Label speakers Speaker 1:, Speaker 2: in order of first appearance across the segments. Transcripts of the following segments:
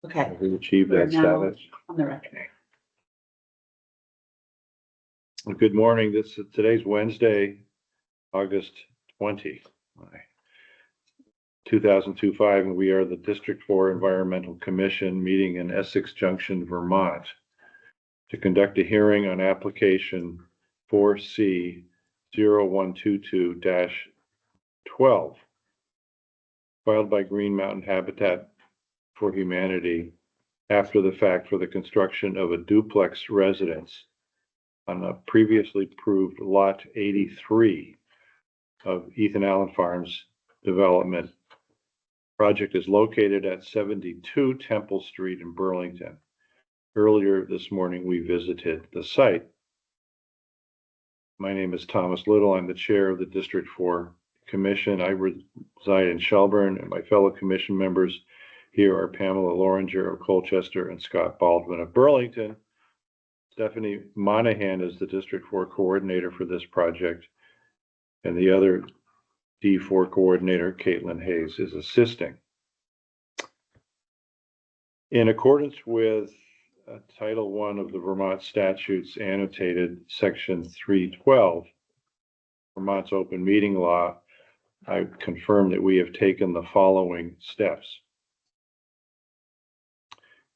Speaker 1: Okay,
Speaker 2: We achieved
Speaker 1: we're
Speaker 2: that
Speaker 1: now
Speaker 2: status.
Speaker 1: on the record.
Speaker 2: Good morning. Today's Wednesday, August 20, 2025, and we are the District 4 Environmental Commission meeting in Essex Junction, Vermont, to conduct a hearing on application 4C0122-12, filed by Green Mountain Habitat for Humanity after the fact for the construction of a duplex residence on a previously approved lot 83 of Ethan Allen Farms development. Project is located at 72 Temple Street in Burlington. Earlier this morning, we visited the site. My name is Thomas Little. I'm the chair of the District 4 Commission. I reside in Shelburne, and my fellow commission members here are Pamela Loringer of Colchester and Scott Baldwin of Burlington. Stephanie Monahan is the District 4 coordinator for this project, and the other D4 coordinator, Caitlin Hayes, is assisting. In accordance with Title I of the Vermont statutes, annotated Section 312, Vermont's open meeting law, I confirm that we have taken the following steps.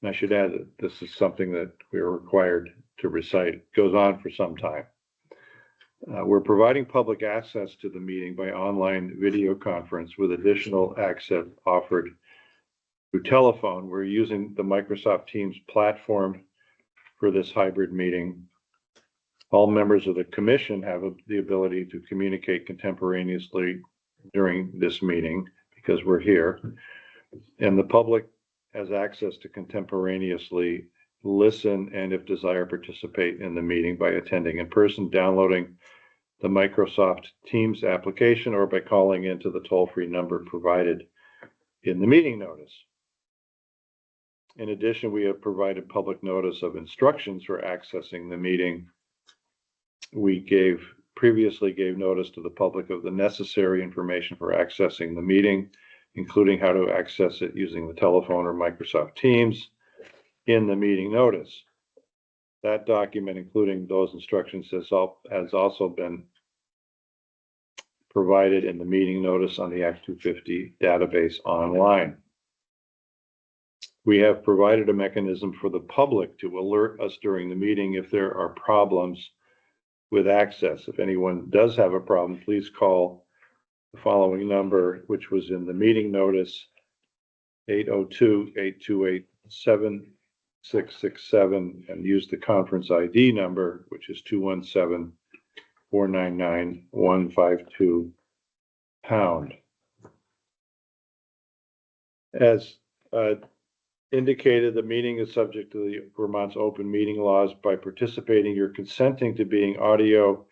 Speaker 2: And I should add that this is something that we are required to recite. It goes on for some time. We're providing public access to the meeting by online video conference with additional access offered through telephone. We're using the Microsoft Teams platform for this hybrid meeting. All members of the commission have the ability to communicate contemporaneously during this meeting because we're here, and the public has access to contemporaneously listen and, if desired, participate in the meeting by attending in person, downloading the Microsoft Teams application, or by calling into the toll-free number provided in the meeting notice. In addition, we have provided public notice of instructions for accessing the meeting. We previously gave notice to the public of the necessary information for accessing the meeting, including how to access it using the telephone or Microsoft Teams in the meeting notice. That document, including those instructions, has also been provided in the meeting notice on the Act 250 database online. We have provided a mechanism for the public to alert us during the meeting if there are problems with access. If anyone does have a problem, please call the following number, which was in the meeting notice, 802-828-7667, and use the conference ID number, which is 217-499-152#. As indicated, the meeting is subject to the Vermont's open meeting laws. By participating, you're consenting to being audio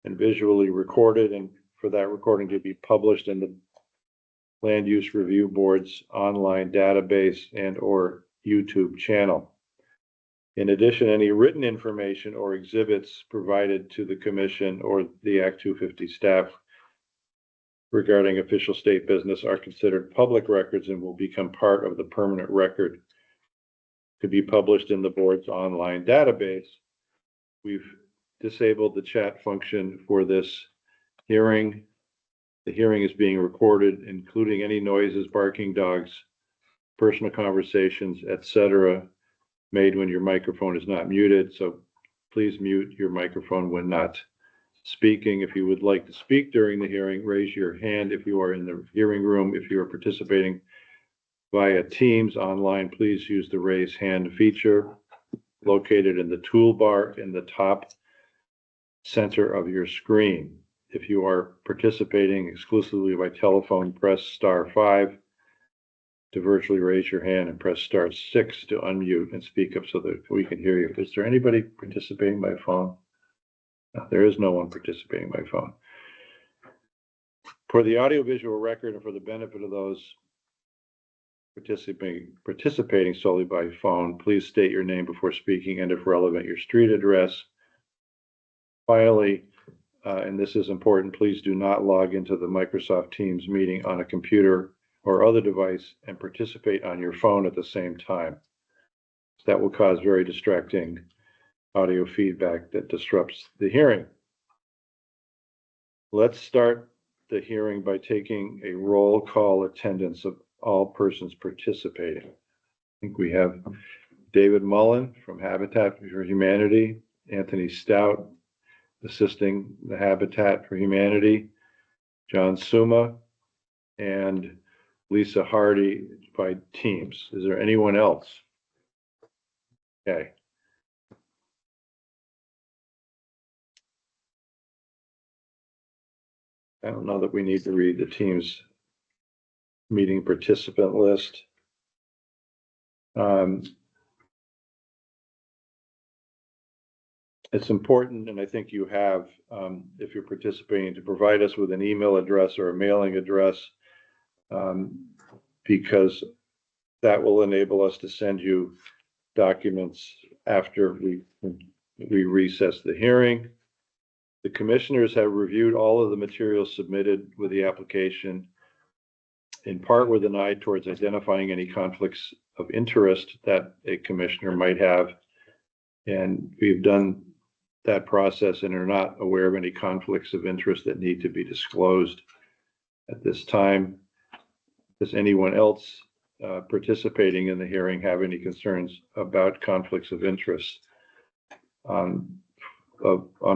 Speaker 2: and visually recorded, and for that recording to be published in the Land Use Review Board's online database and or YouTube channel. In addition, any written information or exhibits provided to the Commission or the Act 250 staff regarding official state business are considered public records and will become part of the permanent record to be published in the board's online database. We've disabled the chat function for this hearing. The hearing is being recorded, including any noises, barking dogs, personal conversations, etc., made when your microphone is not muted. So please mute your microphone when not speaking. If you would like to speak during the hearing, raise your hand. If you are in the hearing room, if you are participating via Teams online, please use the raise hand feature located in the toolbar in the top center of your screen. If you are participating exclusively by telephone, press *5 to virtually raise your hand and press *6 to unmute and speak up so that we can hear you. Is there anybody participating by phone? No, there is no one participating by phone. For the audiovisual record and for the benefit of those participating solely by phone, please state your name before speaking and, if relevant, your street address. Finally, and this is important, please do not log into the Microsoft Teams meeting on a computer or other device and participate on your phone at the same time. That will cause very distracting audio feedback that disrupts the hearing. Let's start the hearing by taking a roll call attendance of all persons participating. I think we have David Mullen from Habitat for Humanity, Anthony Stout assisting the Habitat for Humanity, John Suma, and Lisa Hardy by Teams. Is there anyone else? Okay. I don't know that we need to read the Teams meeting participant list. It's important, and I think you have, if you're participating, to provide us with an email address or a mailing address, because that will enable us to send you documents after we recess the hearing. The commissioners have reviewed all of the materials submitted with the application, in part with an eye towards identifying any conflicts of interest that a commissioner might have. And we've done that process and are not aware of any conflicts of interest that need to be disclosed at this time. Does anyone else participating in the hearing have any concerns about conflicts of interest on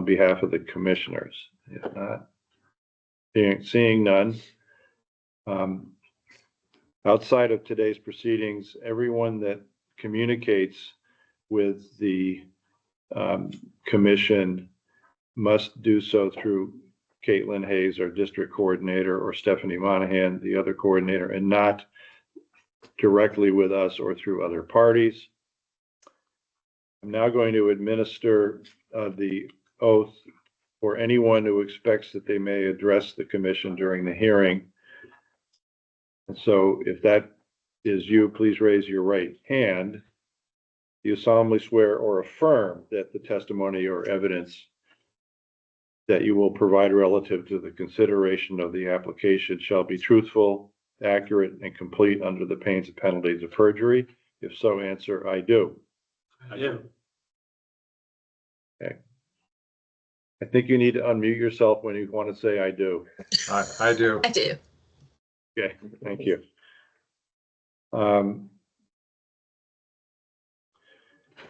Speaker 2: behalf of the commissioners? If not, seeing none. Outside of today's proceedings, everyone that communicates with the commission must do so through Caitlin Hayes, our district coordinator, or Stephanie Monahan, the other coordinator, and not directly with us or through other parties. I'm now going to administer the oath for anyone who expects that they may address the commission during the hearing. And so if that is you, please raise your right hand. Do you solemnly swear or affirm that the testimony or evidence that you will provide relative to the consideration of the application shall be truthful, accurate, and complete under the pains and penalties of perjury? If so, answer, I do.
Speaker 1: I do.
Speaker 2: Okay. I think you need to unmute yourself when you want to say I do.
Speaker 1: I do.
Speaker 3: I do.
Speaker 2: Okay, thank you.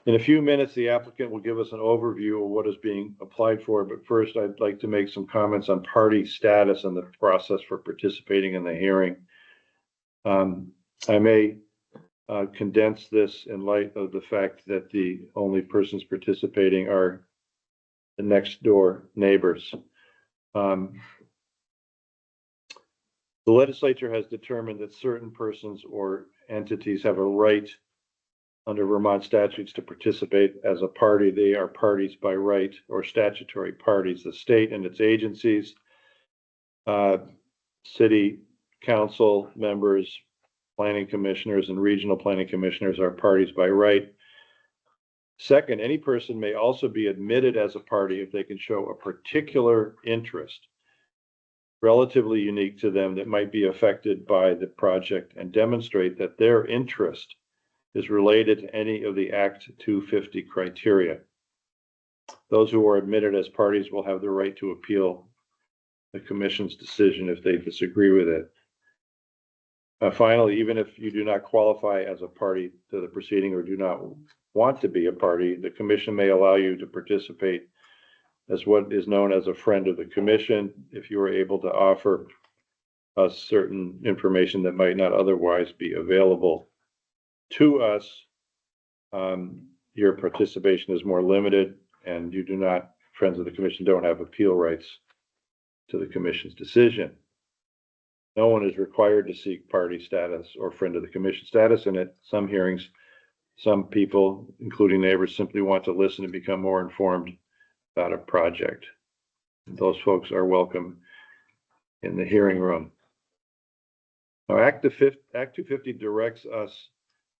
Speaker 2: In a few minutes, the applicant will give us an overview of what is being applied for, but first I'd like to make some comments on party status and the process for participating in the hearing. I may condense this in light of the fact that the only persons participating are the next door neighbors. The legislature has determined that certain persons or entities have a right under Vermont statutes to participate as a party. They are parties by right or statutory parties. The state and its agencies, city council members, planning commissioners, and regional planning commissioners are parties by right. Second, any person may also be admitted as a party if they can show a particular interest relatively unique to them that might be affected by the project and demonstrate that their interest is related to any of the Act 250 criteria. Those who are admitted as parties will have the right to appeal the commission's decision if they disagree with it. Finally, even if you do not qualify as a party to the proceeding or do not want to be a party, the commission may allow you to participate as what is known as a friend of the commission if you are able to offer us certain information that might not otherwise be available to us. Your participation is more limited, and you do not, friends of the commission don't have appeal rights to the commission's decision. No one is required to seek party status or friend of the commission status, and at some hearings, some people, including neighbors, simply want to listen and become more informed about a project. Those folks are welcome in the hearing room. Now, Act 250 directs us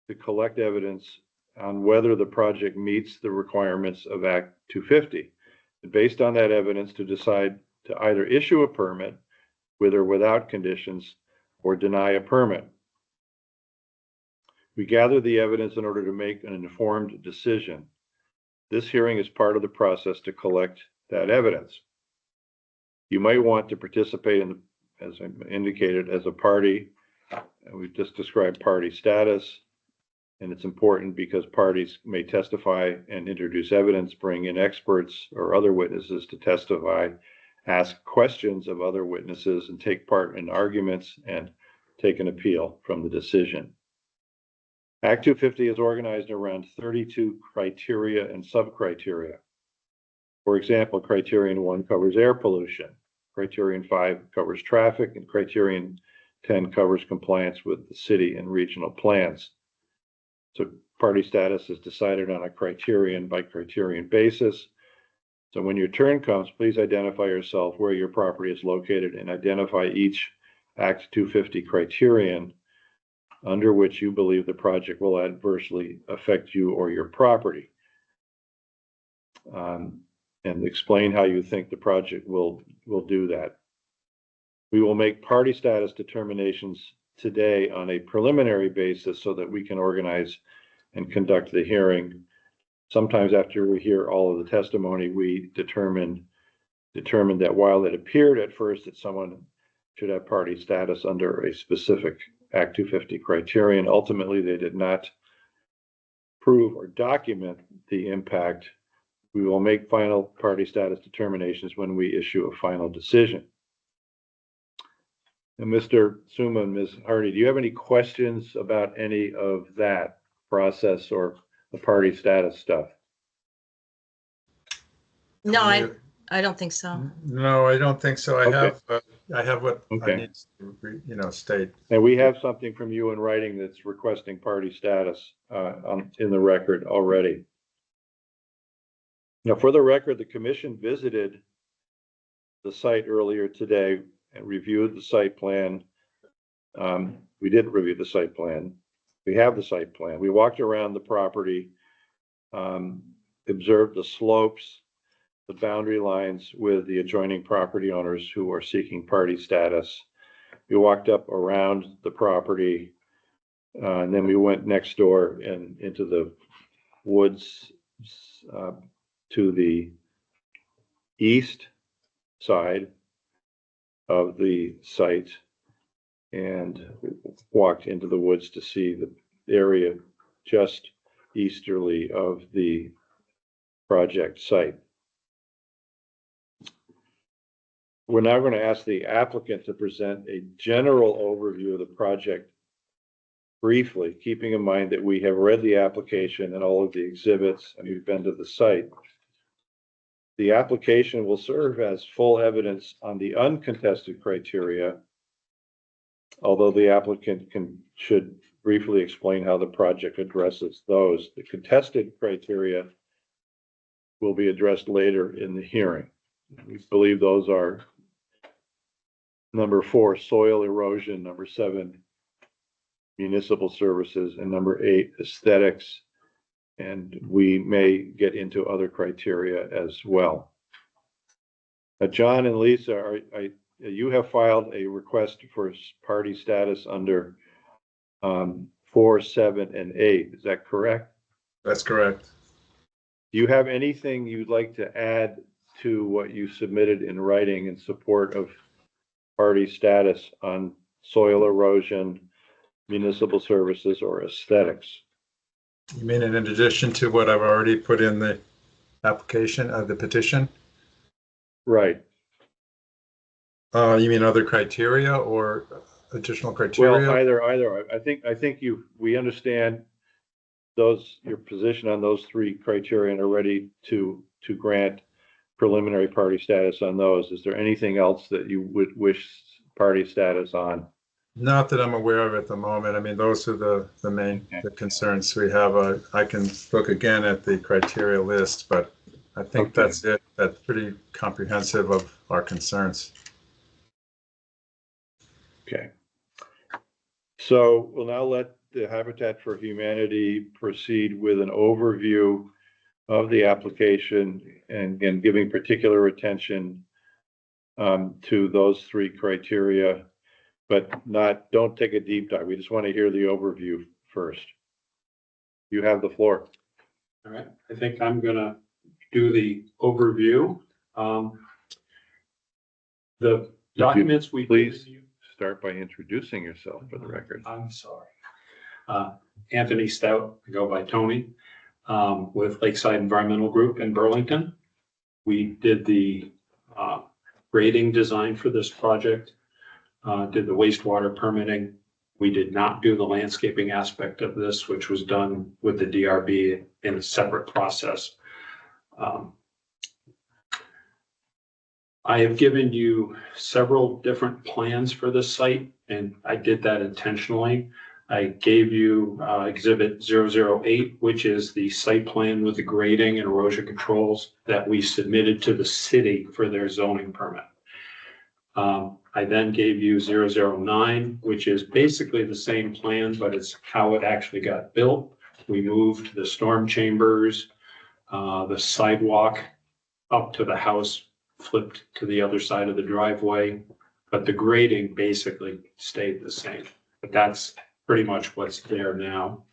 Speaker 2: to collect evidence on whether the project meets the requirements of Act 250. And based on that evidence, to decide to either issue a permit with or without conditions, or deny a permit. We gather the evidence in order to make an informed decision. This hearing is part of the process to collect that evidence. You might want to participate in, as I indicated, as a party. We've just described party status, and it's important because parties may testify and introduce evidence, bring in experts or other witnesses to testify, ask questions of other witnesses, and take part in arguments and take an appeal from the decision. Act 250 is organized around 32 criteria and sub-criteria. For example, criterion 1 covers air pollution, criterion 5 covers traffic, and criterion 10 covers compliance with the city and regional plans. So party status is decided on a criterion by criterion basis. So when your turn comes, please identify yourself, where your property is located, and identify each Act 250 criterion under which you believe the project will adversely affect you or your property. And explain how you think the project will do that. We will make party status determinations today on a preliminary basis so that we can organize and conduct the hearing. Sometimes after we hear all of the testimony, we determined that while it appeared at first that someone should have party status under a specific Act 250 criterion, ultimately they did not prove or document the impact. We will make final party status determinations when we issue a final decision. And Mr. Suma and Ms. Hardy, do you have any questions about any of that process or the party status stuff?
Speaker 3: No, I don't think so.
Speaker 1: No, I don't think so.
Speaker 2: Okay.
Speaker 1: I have what
Speaker 2: Okay.
Speaker 1: I need to, state.
Speaker 2: And we have something from you in writing that's requesting party status in the record already. Now, for the record, the commission visited the site earlier today and reviewed the site plan. We did review the site plan. We have the site plan. We walked around the property, observed the slopes, the boundary lines with the adjoining property owners who are seeking party status. We walked up around the property, and then we went next door and into the woods to the east side of the site and walked into the woods to see the area just easterly of the project site. We're now going to ask the applicant to present a general overview of the project briefly, keeping in mind that we have read the application and all of the exhibits and we've been to the site. The application will serve as full evidence on the uncontested criteria, although the applicant should briefly explain how the project addresses those. The contested criteria will be addressed later in the hearing. We believe those are number 4, soil erosion, number 7, municipal services, and number 8, aesthetics. And we may get into other criteria as well. John and Lisa, you have filed a request for party status under 4, 7, and 8. Is that correct?
Speaker 1: That's correct.
Speaker 2: Do you have anything you'd like to add to what you submitted in writing in support of party status on soil erosion, municipal services, or aesthetics?
Speaker 1: You mean in addition to what I've already put in the application of the petition?
Speaker 2: Right.
Speaker 1: You mean other criteria or additional criteria?
Speaker 2: Well, either. I think we understand your position on those 3 criteria and are ready to grant preliminary party status on those. Is there anything else that you would wish party status on?
Speaker 1: Not that I'm aware of at the moment. I mean, those are the main concerns we have. I can look again at the criteria list, but I think that's it. That's pretty comprehensive of our concerns.
Speaker 2: Okay. So we'll now let the Habitat for Humanity proceed with an overview of the application and giving particular attention to those 3 criteria. but don't take a deep dive. We just want to hear the overview first. You have the floor.
Speaker 4: All right, I think I'm gonna do the overview. The documents we.
Speaker 2: Please start by introducing yourself for the record.
Speaker 4: I'm sorry. Anthony Stout, I go by Tony, with Lakeside Environmental Group in Burlington. We did the grading design for this project, did the wastewater permitting. We did not do the landscaping aspect of this, which was done with the DRB in a separate process. I have given you several different plans for this site, and I did that intentionally. I gave you exhibit 008, which is the site plan with the grading and erosion controls that we submitted to the city for their zoning permit. I then gave you 009, which is basically the same plan, but it's how it actually got built. We moved the storm chambers, the sidewalk up to the house, flipped to the other side of the driveway, but the grading basically stayed the same. But that's pretty much what's there now.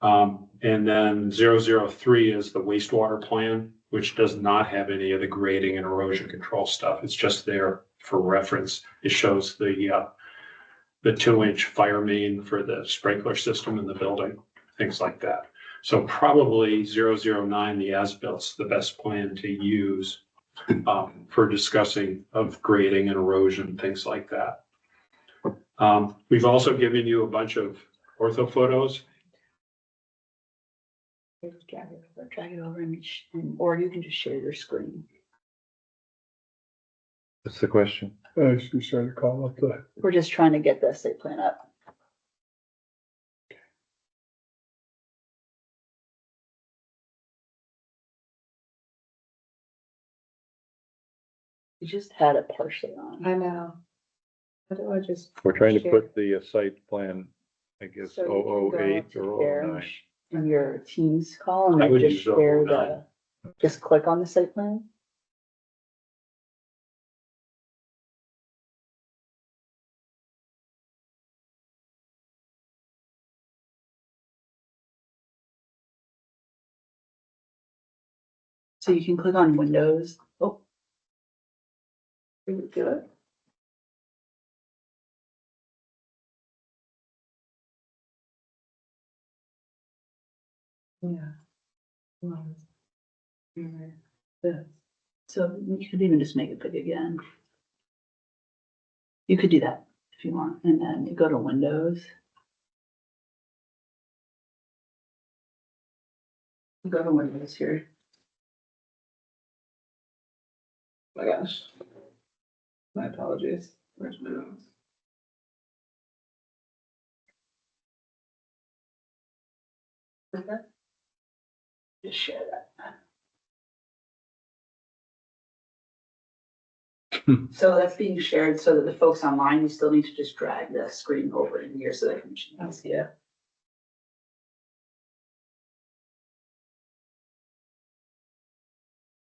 Speaker 4: And then 003 is the wastewater plan, which does not have any of the grading and erosion control stuff. It's just there for reference. It shows the 2-inch fire main for the sprinkler system in the building, things like that. So probably 009, the as-bilt's the best plan to use for discussing of grading and erosion, things like that. We've also given you a bunch of ortho photos.
Speaker 5: Drag it over or you can just share your screen.
Speaker 2: What's the question?
Speaker 6: She's trying to call up the.
Speaker 5: We're just trying to get the site plan up. You just had it partially on.
Speaker 7: I know. How do I just?
Speaker 2: We're trying to
Speaker 7: share?
Speaker 2: put the site plan, I guess,
Speaker 5: So you can go
Speaker 2: 008
Speaker 5: to
Speaker 2: or
Speaker 5: share
Speaker 2: 09.
Speaker 5: in your Teams call and
Speaker 4: I
Speaker 5: then
Speaker 4: would
Speaker 5: just
Speaker 4: use
Speaker 5: share
Speaker 4: 009.
Speaker 5: just click on the site plan. So you can click on Windows. Oh. Did it do it?
Speaker 7: Yeah.
Speaker 5: Yeah. So you could even just make it big again. You could do that if you want, and then you go to Windows. You go to Windows here.
Speaker 7: Oh my gosh. My apologies. Where's my notes?
Speaker 5: Just share that. So that's being shared so that the folks online, you still need to just drag the screen over in here so they can see it.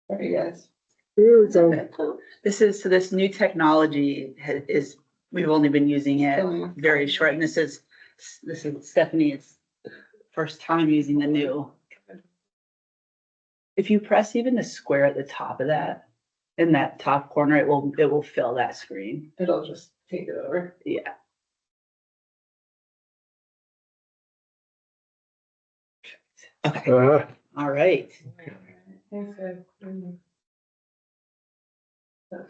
Speaker 7: Sorry, guys.
Speaker 5: This is, so this new technology is, we've only been using it very short, and this is Stephanie, it's first time using the new. If you press even the square at the top of that, in that top corner, it will fill that screen.
Speaker 7: It'll just take it over.
Speaker 5: Yeah. Okay, all right.
Speaker 7: Thanks, guys. Is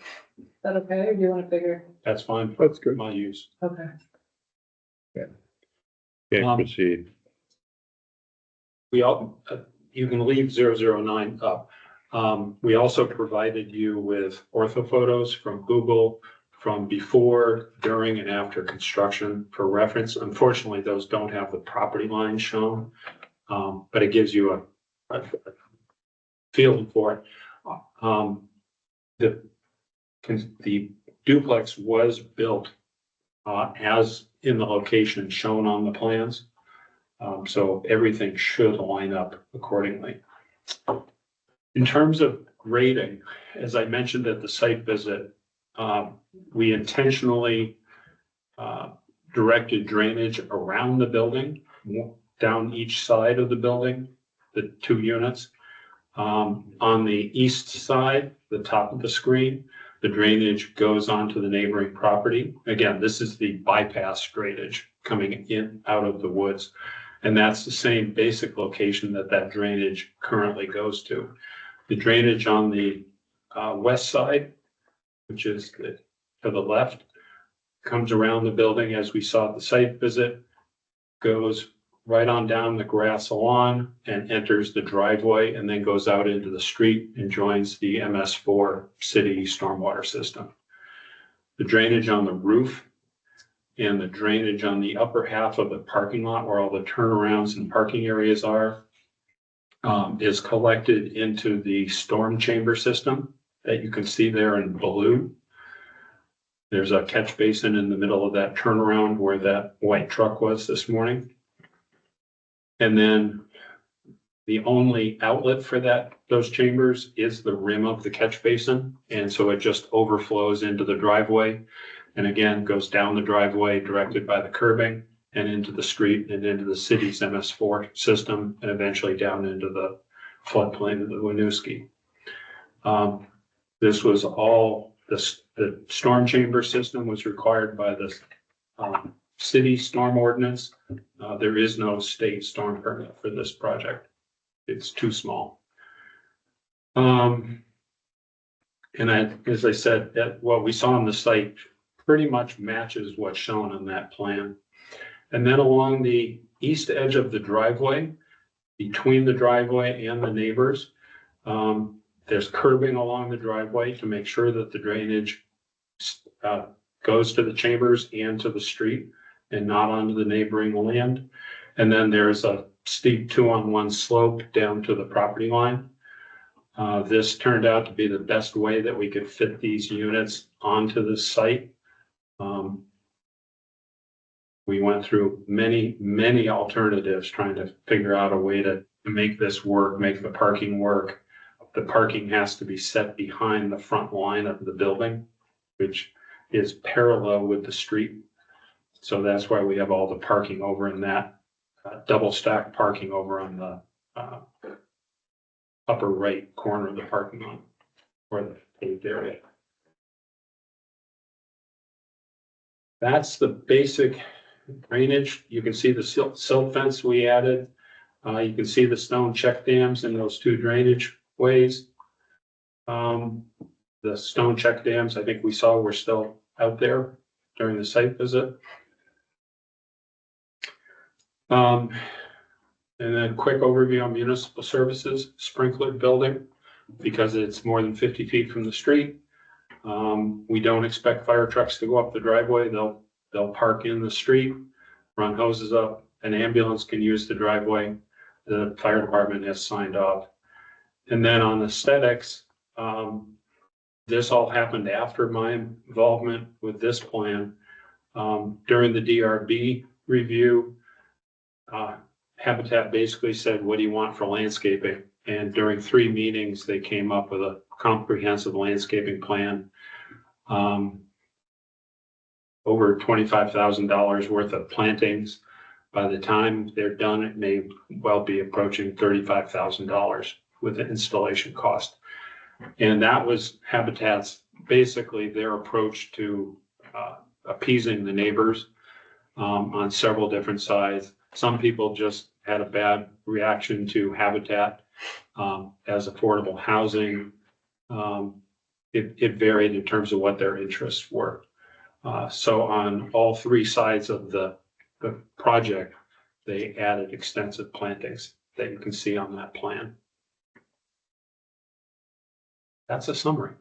Speaker 7: that okay, or do you want to figure?
Speaker 4: That's fine.
Speaker 6: That's good.
Speaker 4: My use.
Speaker 7: Okay.
Speaker 2: Okay, proceed.
Speaker 4: We all, you can leave 009 up. We also provided you with ortho photos from Google from before, during, and after construction for reference. Unfortunately, those don't have the property line shown, but it gives you a feeling for it. The duplex was built as in the location shown on the plans. So everything should line up accordingly. In terms of grading, as I mentioned at the site visit, we intentionally directed drainage around the building, down each side of the building, the 2 units. On the east side, the top of the screen, the drainage goes onto the neighboring property. Again, this is the bypass drainage coming in out of the woods. And that's the same basic location that drainage currently goes to. The drainage on the west side, which is to the left, comes around the building as we saw at the site visit, goes right on down the grass lawn and enters the driveway, and then goes out into the street and joins the MS4 city stormwater system. The drainage on the roof and the drainage on the upper half of the parking lot where all the turnarounds and parking areas are is collected into the storm chamber system that you can see there in blue. There's a catch basin in the middle of that turnaround where that white truck was this morning. And then the only outlet for those chambers is the rim of the catch basin. And so it just overflows into the driveway and again goes down the driveway directed by the curbing and into the street and into the city's MS4 system and eventually down into the floodplain of the Winooski. This was all, the storm chamber system was required by the city storm ordinance. There is no state storm permit for this project. It's too small. And as I said, that what we saw on the site pretty much matches what's shown on that plan. And then along the east edge of the driveway, between the driveway and the neighbors, there's curbing along the driveway to make sure that the drainage goes to the chambers and to the street and not onto the neighboring land. And then there's a steep 2-on-1 slope down to the property line. This turned out to be the best way that we could fit these units onto the site. We went through many alternatives trying to figure out a way to make this work, make the parking work. The parking has to be set behind the front line of the building, which is parallel with the street. So that's why we have all the parking over in that double stack parking over on the upper right corner of the parking lot or the paved area. That's the basic drainage. You can see the silt fence we added. You can see the stone check dams in those 2 drainage ways. The stone check dams, I think we saw were still out there during the site visit. And then quick overview on municipal services, sprinkler building, because it's more than 50 feet from the street. We don't expect fire trucks to go up the driveway. They'll park in the street, run hoses up. An ambulance can use the driveway. The fire department has signed off. And then on aesthetics, this all happened after my involvement with this plan. During the DRB review, Habitat basically said, what do you want for landscaping? And during 3 meetings, they came up with a comprehensive landscaping plan. Over $25,000 worth of plantings. By the time they're done, it may well be approaching $35,000 with the installation cost. And that was Habitat's, basically their approach to appeasing the neighbors on several different sides. Some people just had a bad reaction to Habitat as affordable housing. It varied in terms of what their interests were. So on all 3 sides of the project, they added extensive plantings that you can see on that plan. That's a summary.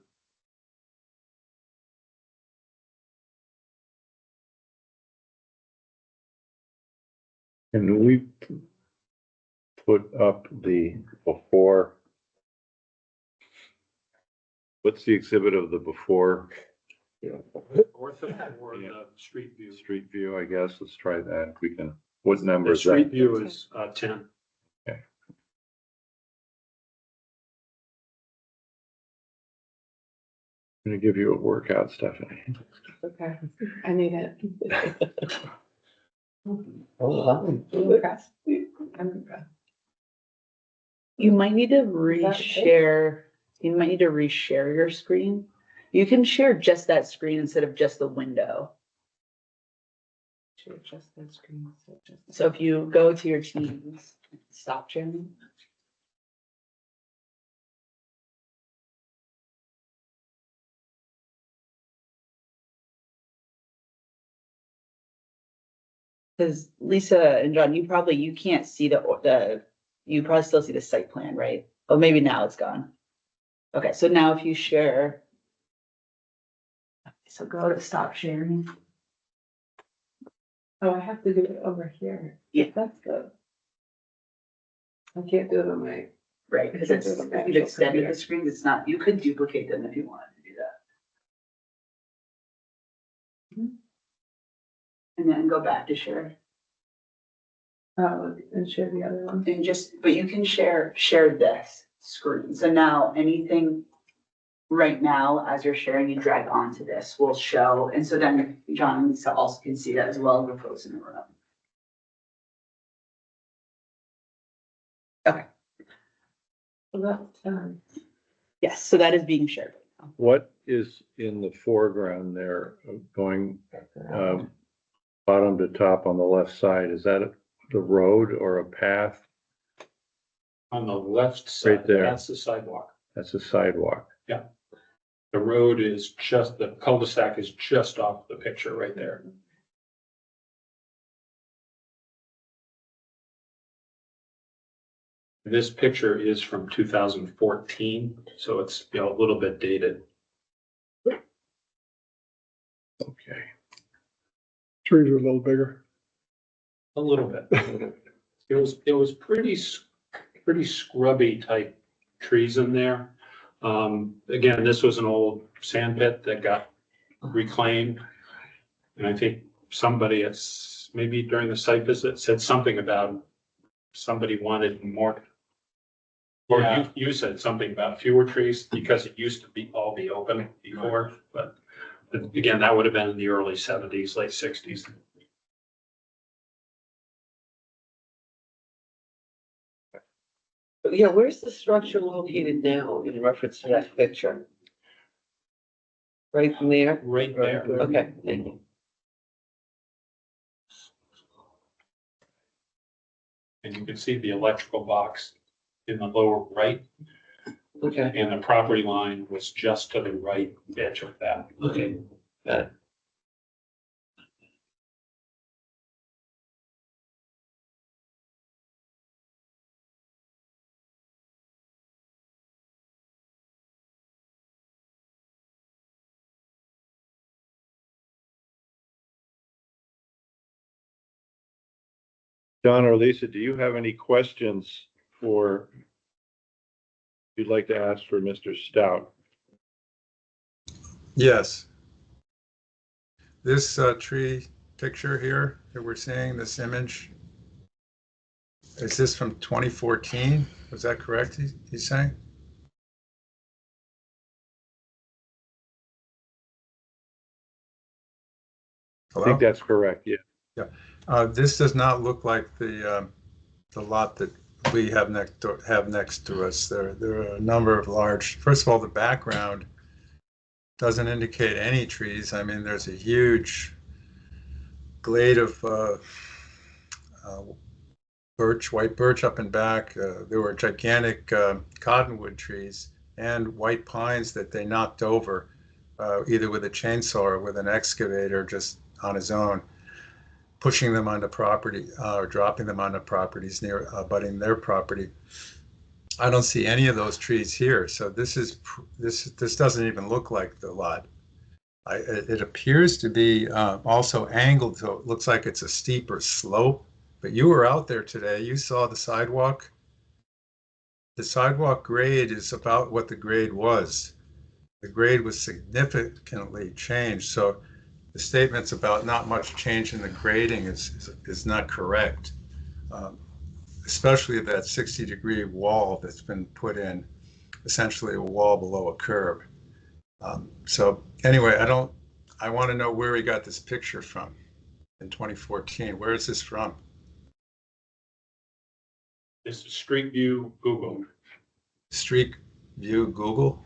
Speaker 2: Can we put up the before? What's the exhibit of the before?
Speaker 4: Ortho or the street view?
Speaker 2: Street view, I guess. Let's try that. We can, what number
Speaker 4: The
Speaker 2: is that?
Speaker 4: street view is 10.
Speaker 2: Okay. I'm gonna give you a workout, Stephanie.
Speaker 7: Okay, I need it.
Speaker 8: Oh, wow.
Speaker 7: I'm impressed. I'm impressed.
Speaker 5: You might need to
Speaker 7: that it?
Speaker 5: reshare, you might need to reshare your screen. You can share just that screen instead of just the window.
Speaker 7: Share just that screen.
Speaker 5: So if you go to your Teams, stop sharing. Because Lisa and John, you can't see you probably still see the site plan, right? Oh, maybe now it's gone. Okay, so now if you share. So go to stop sharing.
Speaker 7: Oh, I have to do it over here.
Speaker 5: Yeah.
Speaker 7: That's good. I can't do it on my,
Speaker 5: Right, because
Speaker 7: It's
Speaker 5: it's,
Speaker 7: just
Speaker 5: if you've extended the screens, it's not, you could duplicate them if you wanted to do that. And then go back to share.
Speaker 7: and share the other one.
Speaker 5: And but you can share this screen. So now anything right now, as you're sharing, you drag onto this will show. And so then John and Lisa also can see that as well as the folks in the room. Okay,
Speaker 7: Well,
Speaker 5: yes, so that is being shared right now.
Speaker 2: What is in the foreground there, going bottom to top on the left side? Is that the road or a path?
Speaker 4: On the left side,
Speaker 2: Right there.
Speaker 4: that's the sidewalk.
Speaker 2: That's a sidewalk.
Speaker 4: The road is just, the cul-de-sac is just off the picture right there. This picture is from 2014, so it's, you know, a little bit dated.
Speaker 2: Okay.
Speaker 6: Trees are a little bigger.
Speaker 4: A little bit. It was pretty scrubby type trees in there. Again, this was an old sand pit that got reclaimed. And I think somebody, it's maybe during the site visit, said something about somebody wanted more. Or you said something about fewer trees because it used to all be open before, but again, that would have been in the early 70s, late 60s.
Speaker 8: Yeah, where's the structure located now in reference to that picture? Right from there?
Speaker 4: Right there.
Speaker 8: Okay, thank you.
Speaker 4: And you can see the electrical box in the lower right.
Speaker 8: Okay,
Speaker 4: And the property line was just to the right edge of that.
Speaker 8: okay, got it.
Speaker 2: John or Lisa, do you have any questions you'd like to ask for Mr. Stout?
Speaker 1: Yes. This tree picture here that we're seeing, this image, is this from 2014? Was that correct, he's saying?
Speaker 2: I think that's correct, yeah.
Speaker 1: This does not look like the lot that we have next to us. There are a number of large. First of all, the background doesn't indicate any trees. I mean, there's a huge glade of white birch up and back. There were gigantic cottonwood trees and white pines that they knocked over, either with a chainsaw or with an excavator just on his own, pushing them onto property or dropping them onto properties near abutting their property. I don't see any of those trees here, so this doesn't even look like the lot. It appears to be also angled, so it looks like it's a steeper slope. But you were out there today. You saw the sidewalk. The sidewalk grade is about what the grade was. The grade was significantly changed, so the statements about not much change in the grading is not correct, especially that 60-degree wall that's been put in, essentially a wall below a curb. So anyway, I want to know where he got this picture from in 2014. Where is this from?
Speaker 4: This is Street View Google.
Speaker 1: Street View Google?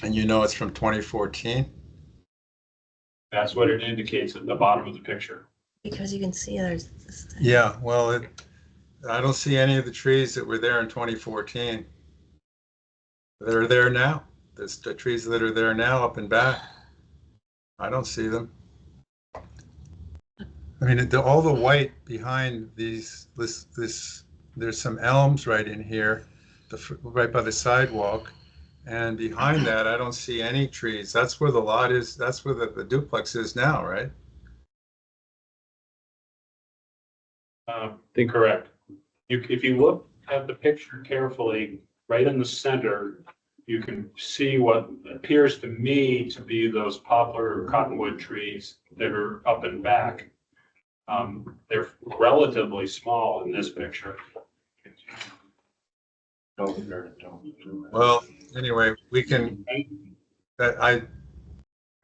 Speaker 1: And you know it's from 2014?
Speaker 4: That's what it indicates at the bottom of the picture.
Speaker 3: Because you can see there's this thing.
Speaker 1: Yeah, well, I don't see any of the trees that were there in 2014. They're there now. There's the trees that are there now up and back. I don't see them. I mean, all the white behind this, there's some elms right in here, right by the sidewalk. And behind that, I don't see any trees. That's where the lot is. That's where the duplex is now, right?
Speaker 4: Incorrect. If you look at the picture carefully, right in the center, you can see what appears to me to be those poplar or cottonwood trees that are up and back. They're relatively small in this picture.
Speaker 1: Well, anyway, I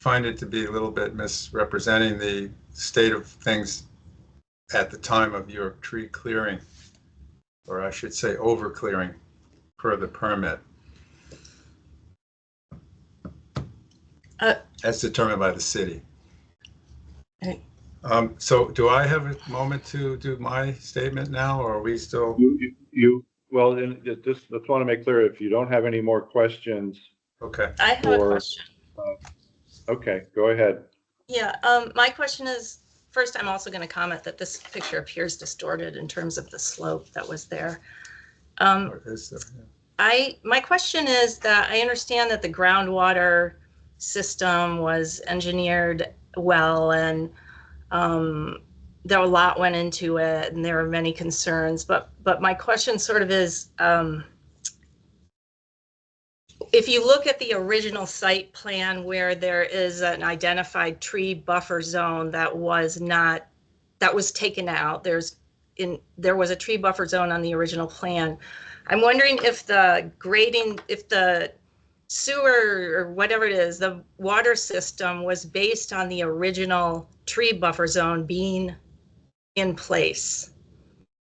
Speaker 1: find it to be a little bit misrepresenting the state of things at the time of your tree clearing, or I should say over clearing per the permit. As determined by the city.
Speaker 3: Right.
Speaker 1: So do I have a moment to do my statement now, or are we still?
Speaker 2: Well, and just want to make clear, if you don't have any more questions.
Speaker 1: Okay.
Speaker 3: I have a question.
Speaker 2: Okay, go ahead.
Speaker 3: Yeah, my question is, first, I'm also going to comment that this picture appears distorted in terms of the slope that was there.
Speaker 1: Or is there?
Speaker 3: My question is that I understand that the groundwater system was engineered well, and there a lot went into it, and there were many concerns. But my question sort of is, if you look at the original site plan where there is an identified tree buffer zone that was taken out, there was a tree buffer zone on the original plan. I'm wondering if the grading, if the sewer or whatever it is, the water system was based on the original tree buffer zone being in place,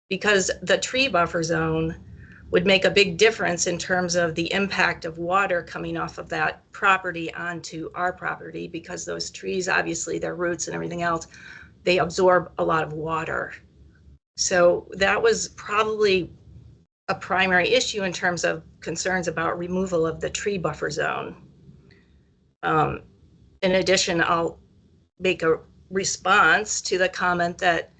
Speaker 3: because the tree buffer zone would make a big difference in terms of the impact of water coming off of that property onto our property, because those trees, obviously their roots and everything else, they absorb a lot of water. So that was probably a primary issue in terms of concerns about removal of the tree buffer zone. In addition, I'll make a response to the comment that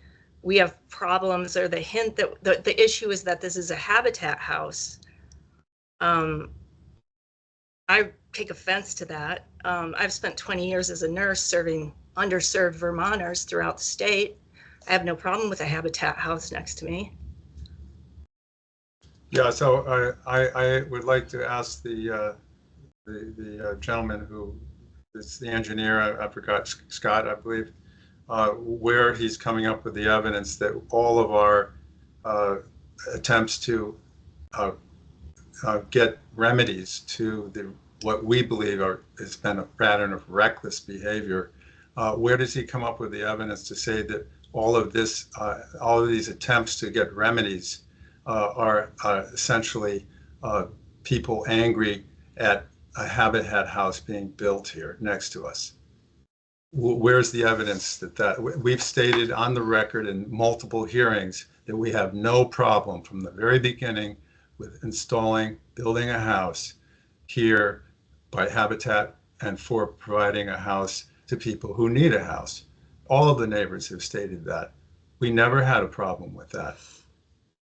Speaker 3: we have problems, or the hint that the issue is that this is a habitat house. I take offense to that. I've spent 20 years as a nurse serving underserved Vermonters throughout the state. I have no problem with a habitat house next to me.
Speaker 1: Yeah, so I would like to ask the gentleman who is the engineer, I forgot, Scott, I believe, where he's coming up with the evidence that all of our attempts to get remedies to what we believe has been a pattern of reckless behavior. Where does he come up with the evidence to say that all of these attempts to get remedies are essentially people angry at a habitat house being built here next to us? Where's the evidence that we've stated on the record in multiple hearings that we have no problem from the very beginning with building a house here by Habitat and for providing a house to people who need a house. All of the neighbors have stated that. We never had a problem with that.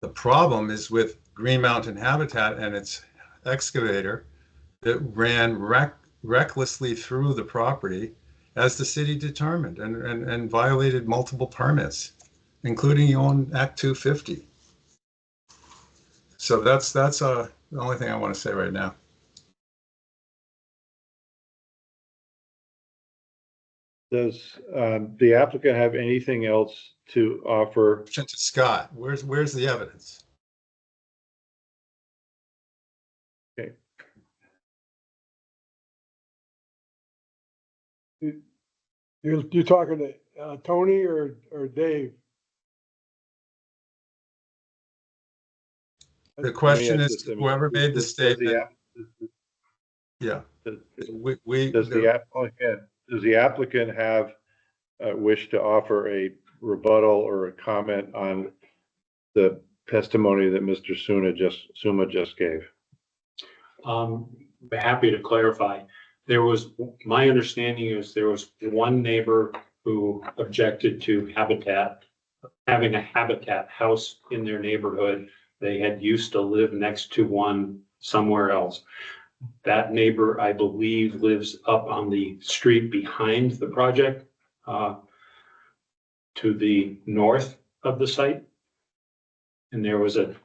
Speaker 1: The problem is with Green Mountain Habitat and its excavator that ran recklessly through the property as the city determined, and violated multiple permits, including on Act 250. So that's the only thing I want to say right now.
Speaker 2: Does the applicant have anything else to offer?
Speaker 1: Question to Scott, where's the evidence?
Speaker 2: Okay.
Speaker 6: You talking to Tony or Dave?
Speaker 1: The question
Speaker 2: Let me ask
Speaker 1: is,
Speaker 2: this, I mean,
Speaker 1: whoever made the
Speaker 2: does
Speaker 1: statement, yeah,
Speaker 2: Does
Speaker 1: we,
Speaker 2: does the applicant have wish to offer a rebuttal or a comment on the testimony that Mr. Suma just gave?
Speaker 4: Be happy to clarify. My understanding is there was one neighbor who objected to having a habitat house in their neighborhood. They had used to live next to one somewhere else. That neighbor, I believe, lives up on the street behind the project, to the north of the site. And there was a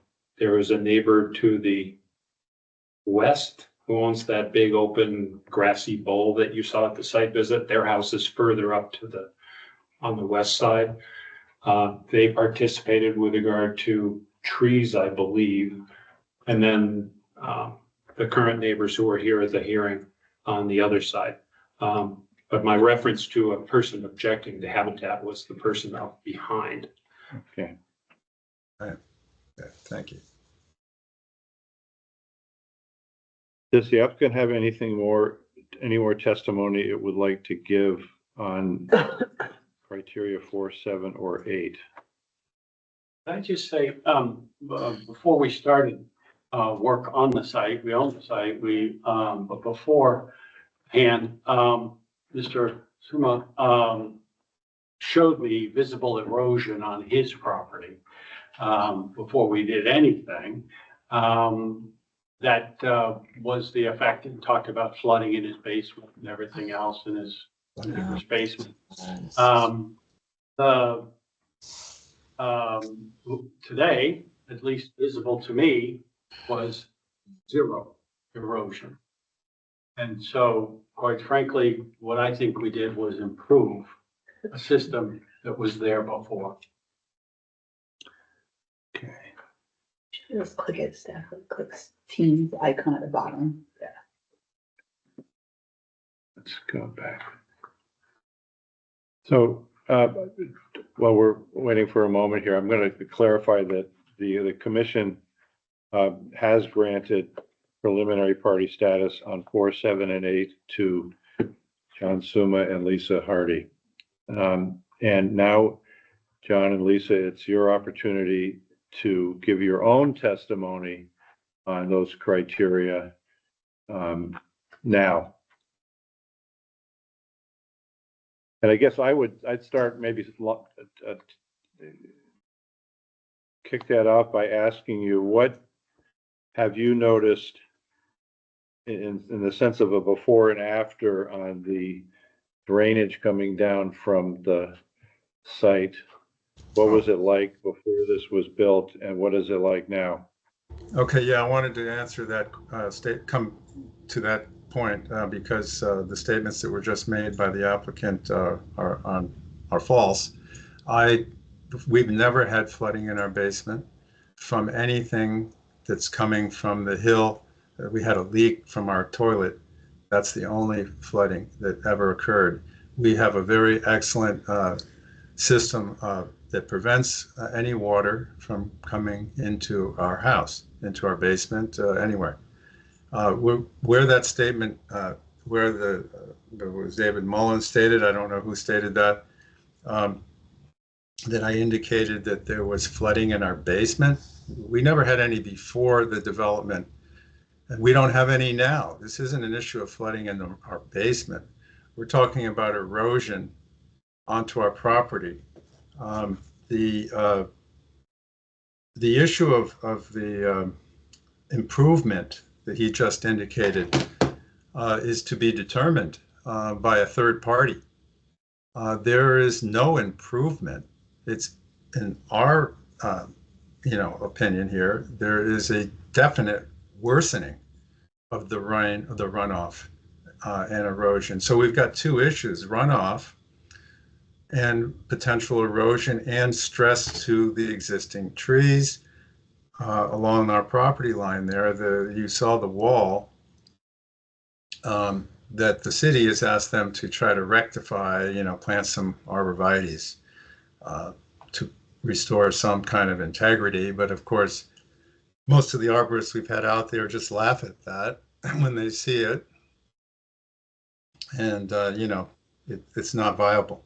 Speaker 4: neighbor to the west who owns that big open grassy bowl that you saw at the site visit. Their house is further up on the west side. They participated with regard to trees, I believe. And then the current neighbors who are here at the hearing on the other side. But my reference to a person objecting to habitat was the person up behind.
Speaker 2: Okay.
Speaker 1: yeah, thank you.
Speaker 2: Does the applicant have any more testimony it would like to give on criteria 4, 7, or 8?
Speaker 9: Can I just say, before we started work on the site, we own the site, but beforehand, Mr. Suma showed me visible erosion on his property before we did anything. That was the effect, and talked about flooding in his basement and everything else in his neighbor's basement. Today, at least visible to me, was zero erosion. And so, quite frankly, what I think we did was improve a system that was there before.
Speaker 2: Okay.
Speaker 5: Just click it, staff, click Teams icon at the bottom. Yeah.
Speaker 2: Let's go back. So while we're waiting for a moment here, I'm going to clarify that the commission has granted preliminary party status on 4, 7, and 8 to John Suma and Lisa Hardy. And now, John and Lisa, it's your opportunity to give your own testimony on those criteria now. And I guess I'd start maybe kick that off by asking you, what have you noticed in the sense of a before and after on the drainage coming down from the site? What was it like before this was built, and what is it like now?
Speaker 1: Okay, yeah, I wanted to answer that, come to that point because the statements that were just made by the applicant are false. We've never had flooding in our basement from anything that's coming from the hill. We had a leak from our toilet. That's the only flooding that ever occurred. We have a very excellent system that prevents any water from coming into our house, into our basement, anywhere. Where that statement, where there was David Mullen stated, I don't know who stated that, that I indicated that there was flooding in our basement. We never had any before the development, and we don't have any now. This isn't an issue of flooding in our basement. We're talking about erosion onto our property. The issue of the improvement that he just indicated is to be determined by a third party. There is no improvement. It's in our opinion here. There is a definite worsening of the runoff and erosion. So we've got two issues: runoff and potential erosion and stress to the existing trees along our property line there. You saw the wall that the city has asked them to try to rectify, plant some arborvitaes to restore some kind of integrity. But of course, most of the arborists we've had out there just laugh at that when they see it. And, it's not viable.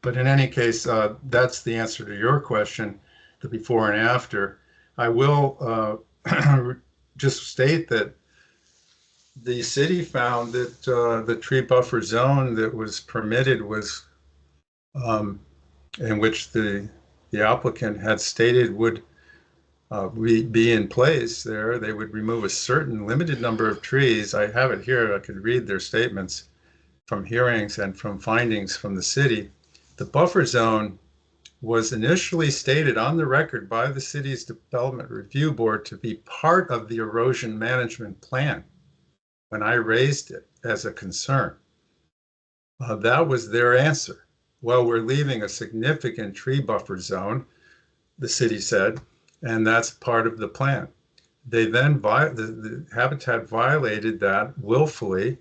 Speaker 1: But in any case, that's the answer to your question, the before and after. I will just state that the city found that the tree buffer zone that was permitted was in which the applicant had stated would be in place there. They would remove a certain limited number of trees. I have it here. I could read their statements from hearings and from findings from the city. The buffer zone was initially stated on the record by the city's development review board to be part of the erosion management plan when I raised it as a concern. That was their answer. Well, we're leaving a significant tree buffer zone, the city said, and that's part of the plan. They then, the Habitat violated that willfully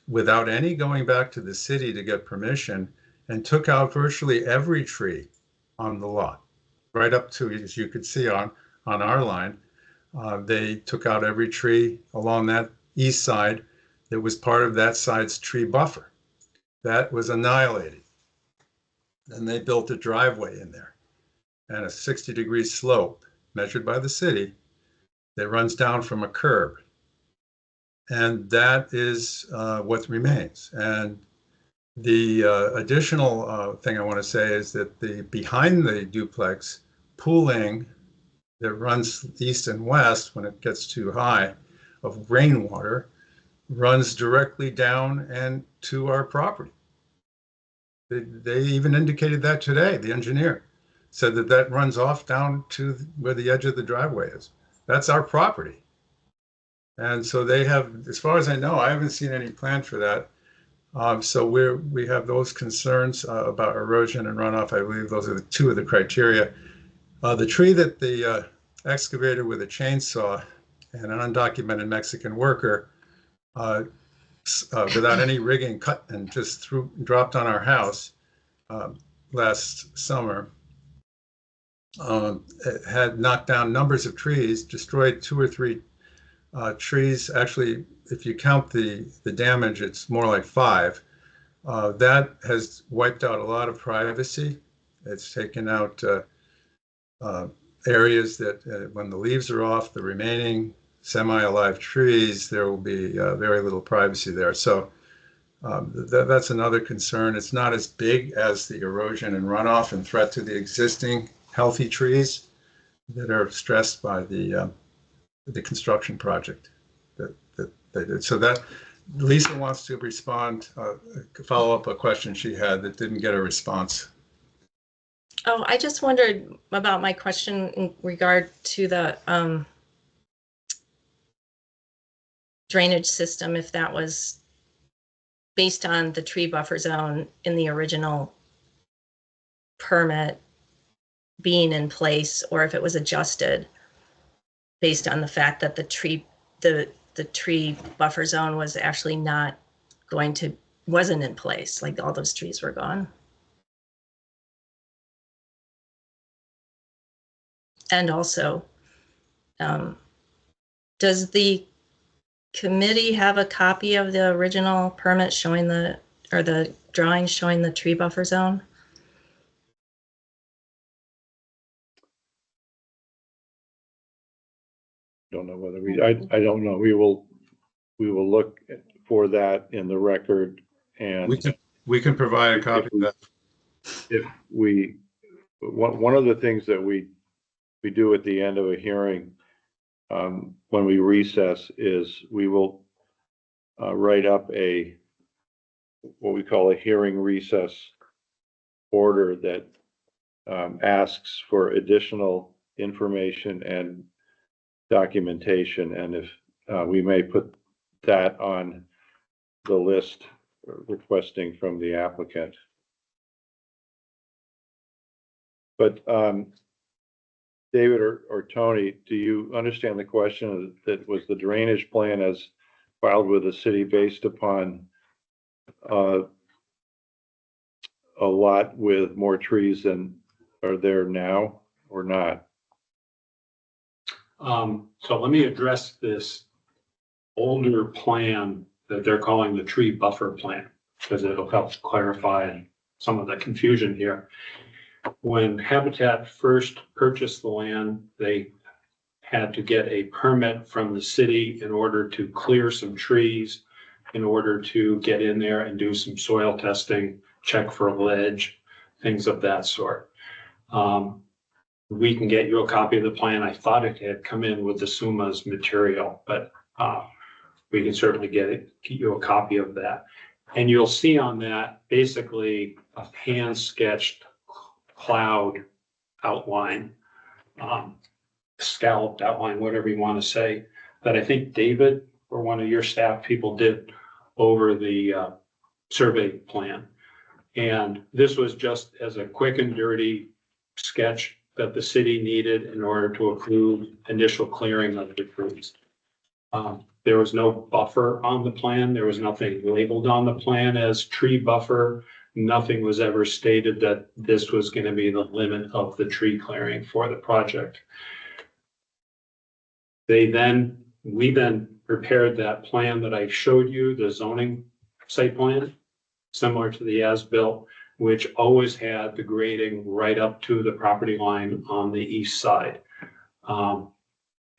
Speaker 1: without any going back to the city to get permission, and took out virtually every tree on the lot, right up to, as you could see on our line. They took out every tree along that east side that was part of that side's tree buffer. That was annihilated. Then they built a driveway in there and a 60-degree slope measured by the city that runs down from a curb. And that is what remains. And the additional thing I want to say is that behind the duplex pooling that runs east and west when it gets too high of rainwater runs directly down and to our property. They even indicated that today. The engineer said that runs off down to where the edge of the driveway is. That's our property. And so they have, as far as I know, I haven't seen any plan for that. So we have those concerns about erosion and runoff. I believe those are the two of the criteria. The tree that the excavator with a chainsaw and an undocumented Mexican worker without any rigging cut and just dropped on our house last summer, had knocked down numbers of trees, destroyed 2 or 3 trees. Actually, if you count the damage, it's more like 5. That has wiped out a lot of privacy. It's taken out areas that when the leaves are off, the remaining semi-alive trees, there will be very little privacy there. So that's another concern. It's not as big as the erosion and runoff and threat to the existing healthy trees that are stressed by the construction project that they did. So that Lisa wants to respond, follow up a question she had that didn't get a response.
Speaker 3: Oh, I just wondered about my question in regard to the drainage system, if that was based on the tree buffer zone in the original permit being in place, or if it was adjusted based on the fact that the tree buffer zone was actually wasn't in place, like all those trees were gone. And also, does the committee have a copy of the original permit showing the drawings showing the tree buffer zone?
Speaker 2: Don't know whether I don't know. We will look for that in the record, and
Speaker 1: we can provide a copy of that.
Speaker 2: If one of the things that we do at the end of a hearing, when we recess, is we will write up what we call a hearing recess order that asks for additional information and documentation, and if we may put that on the list requesting from the applicant. But David or Tony, do you understand the question that was the drainage plan as filed with the city based upon a lot with more trees than are there now or not?
Speaker 4: So let me address this older plan that they're calling the tree buffer plan, because it'll help clarify some of the confusion here. When Habitat first purchased the land, they had to get a permit from the city in order to clear some trees, in order to get in there and do some soil testing, check for ledge, things of that sort. We can get you a copy of the plan. I thought it had come in with the SUMA's material, but we can certainly get you a copy of that. And you'll see on that basically a hand-sketched cloud outline, scalloped outline, whatever you want to say, that I think David or one of your staff people did over the survey plan. And this was just as a quick and dirty sketch that the city needed in order to approve initial clearing of the trees. There was no buffer on the plan. There was nothing labeled on the plan as tree buffer. Nothing was ever stated that this was going to be the limit of the tree clearing for the project. We then prepared that plan that I showed you, the zoning site plan, similar to the as-built, which always had the grading right up to the property line on the east side.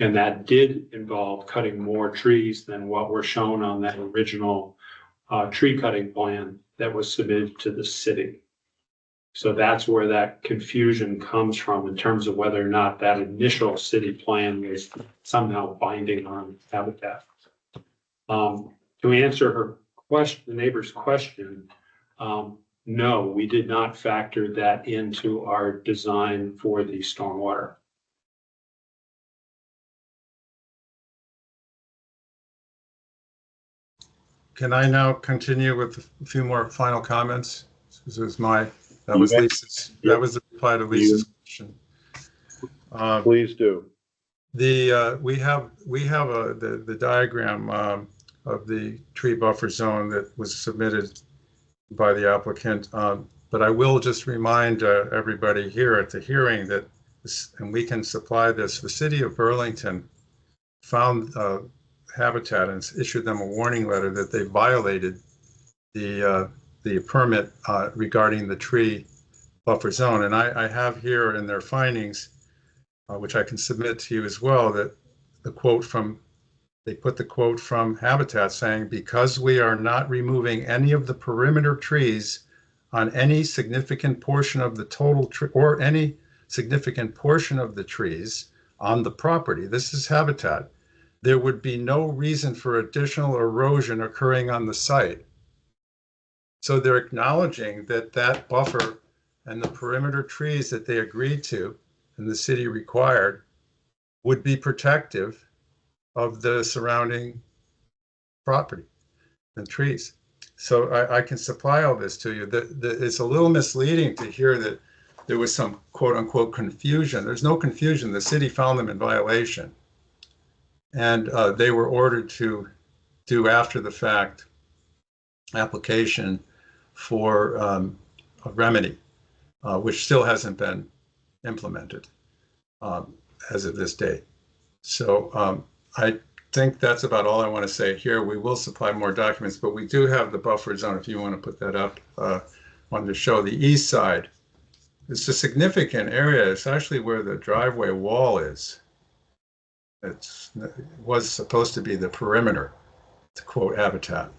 Speaker 4: And that did involve cutting more trees than what were shown on that original tree cutting plan that was submitted to the city. So that's where that confusion comes from in terms of whether or not that initial city plan was somehow binding on Habitat. To answer her question, the neighbor's question, no, we did not factor that into our design for the stormwater.
Speaker 1: Can I now continue with a few more final comments? This is that was Lisa's, that was the reply to Lisa's question.
Speaker 2: Please do.
Speaker 1: We have the diagram of the tree buffer zone that was submitted by the applicant. But I will just remind everybody here at the hearing that, and we can supply this, the city of Burlington found Habitat and issued them a warning letter that they violated the permit regarding the tree buffer zone. And I have here in their findings, which I can submit to you as well, that they put the quote from Habitat saying, because we are not removing any of the perimeter trees on any significant portion of the total tree or any significant portion of the trees on the property, this is Habitat, there would be no reason for additional erosion occurring on the site. So they're acknowledging that that buffer and the perimeter trees that they agreed to and the city required would be protective of the surrounding property and trees. So I can supply all this to you. It's a little misleading to hear that there was some quote unquote confusion. There's no confusion. The city found them in violation. And they were ordered to do after the fact application for a remedy, which still hasn't been implemented as of this day. So I think that's about all I want to say here. We will supply more documents, but we do have the buffer zone, if you want to put that up. Wanted to show the east side. It's a significant area. It's actually where the driveway wall is. It was supposed to be the perimeter, to quote Habitat.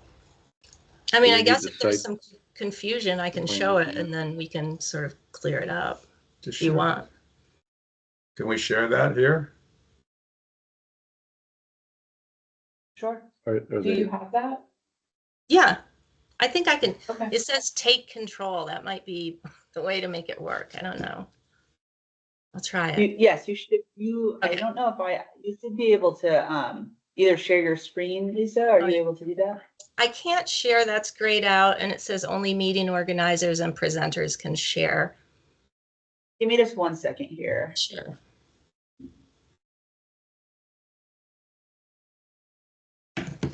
Speaker 3: I mean, I
Speaker 2: need
Speaker 3: guess
Speaker 2: the
Speaker 3: if there's
Speaker 2: site
Speaker 3: some confusion, I can show it and then we can sort of clear it up if you want.
Speaker 1: Can we share that here?
Speaker 7: Sure.
Speaker 2: Are
Speaker 7: Do
Speaker 2: they-
Speaker 7: you have that?
Speaker 3: Yeah, I think I can.
Speaker 7: Okay.
Speaker 3: It says take control. That might be the way to make it work. I don't know. I'll try it.
Speaker 5: Yes, you should, I
Speaker 3: Okay.
Speaker 5: don't know if you should be able to, either share your screen, Lisa, are you able to do that?
Speaker 3: I can't share, that's grayed out, and it says only meeting organizers and presenters can share.
Speaker 5: Give me just 1 second here.
Speaker 3: Sure.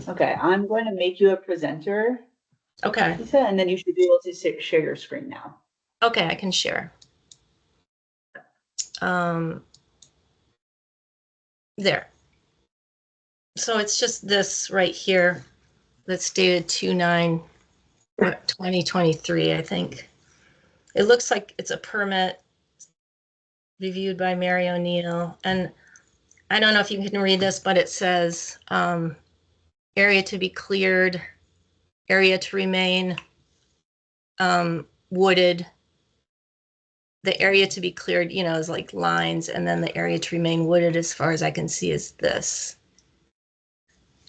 Speaker 5: Okay, I'm going to make you a presenter.
Speaker 3: Okay,
Speaker 5: Lisa, and then you should be able to share your screen now.
Speaker 3: okay, I can share. There. So it's just this right here that's dated 2/9/2023, I think. It looks like it's a permit reviewed by Mary O'Neill. And I don't know if you can read this, but it says area to be cleared, area to remain wooded. The area to be cleared, you know, is like lines, and then the area to remain wooded, as far as I can see, is this.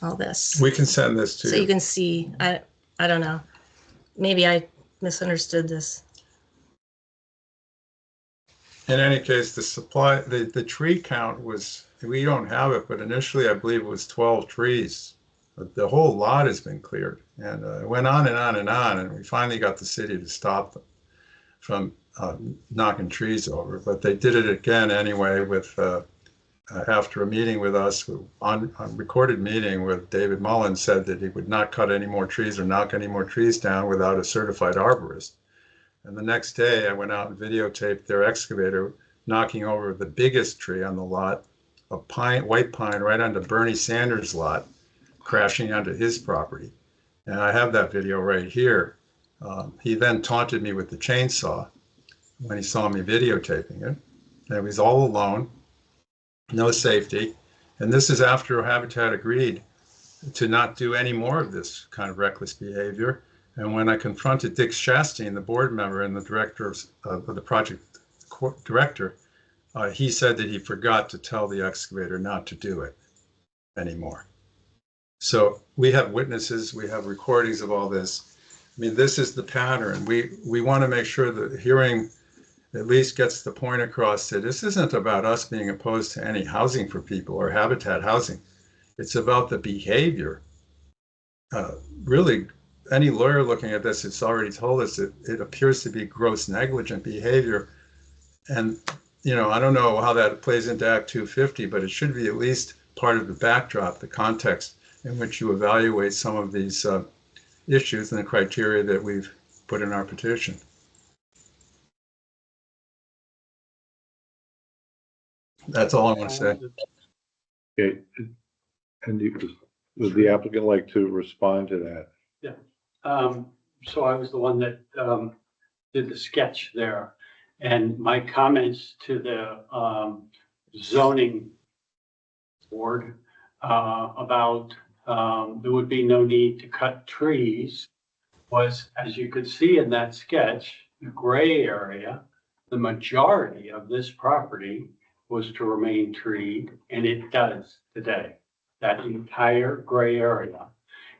Speaker 3: All this.
Speaker 1: We can send this to
Speaker 3: So
Speaker 1: you.
Speaker 3: you can see, I don't know. Maybe I misunderstood this.
Speaker 1: In any case, the tree count was, we don't have it, but initially I believe it was 12 trees. But the whole lot has been cleared, and it went on and on and on, and we finally got the city to stop them from knocking trees over. But they did it again anyway with after a meeting with us, on recorded meeting with David Mullins, said that he would not cut any more trees or knock any more trees down without a certified arborist. And the next day I went out and videotaped their excavator knocking over the biggest tree on the lot, a white pine right onto Bernie Sanders' lot, crashing onto his property. And I have that video right here. He then taunted me with the chainsaw when he saw me videotaping it. And he was all alone, no safety. And this is after Habitat agreed to not do any more of this kind of reckless behavior. And when I confronted Dick Shastine, the board member and the director of the project director, he said that he forgot to tell the excavator not to do it anymore. So we have witnesses, we have recordings of all this. I mean, this is the pattern. We want to make sure that the hearing at least gets the point across that this isn't about us being opposed to any housing for people or habitat housing. It's about the behavior. Really, any lawyer looking at this, it's already told us that it appears to be gross negligent behavior. And, you know, I don't know how that plays into Act 250, but it should be at least part of the backdrop, the context in which you evaluate some of these issues and the criteria that we've put in our petition. That's all I want to say.
Speaker 2: Okay, and would the applicant like to respond to that?
Speaker 9: So I was the one that did the sketch there, and my comments to the zoning board about there would be no need to cut trees was, as you could see in that sketch, the gray area, the majority of this property was to remain treed, and it does today. That entire gray area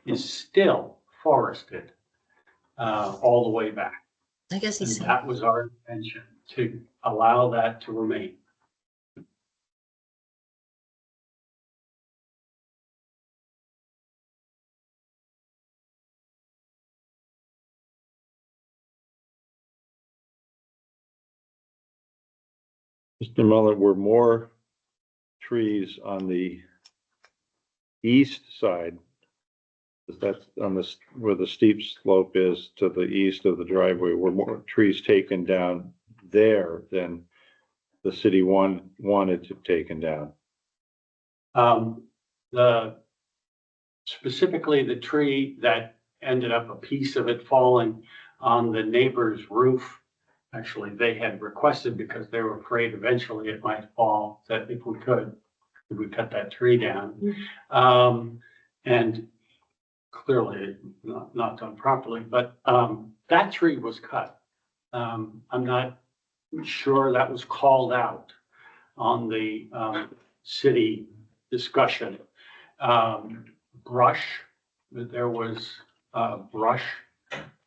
Speaker 9: is still forested all the way back.
Speaker 3: I guess
Speaker 9: And
Speaker 3: he's saying.
Speaker 9: that was our intention, to allow that to remain.
Speaker 2: Mr. Muller, were more trees on the east side? That's on this, where the steep slope is to the east of the driveway, were more trees taken down there than the city wanted to taken down?
Speaker 9: Specifically the tree that ended up, a piece of it falling on the neighbor's roof. Actually, they had requested, because they were afraid eventually it might fall, that if we could, we would cut that tree down. And clearly not done properly, but that tree was cut. I'm not sure that was called out on the city discussion. Brush, there was brush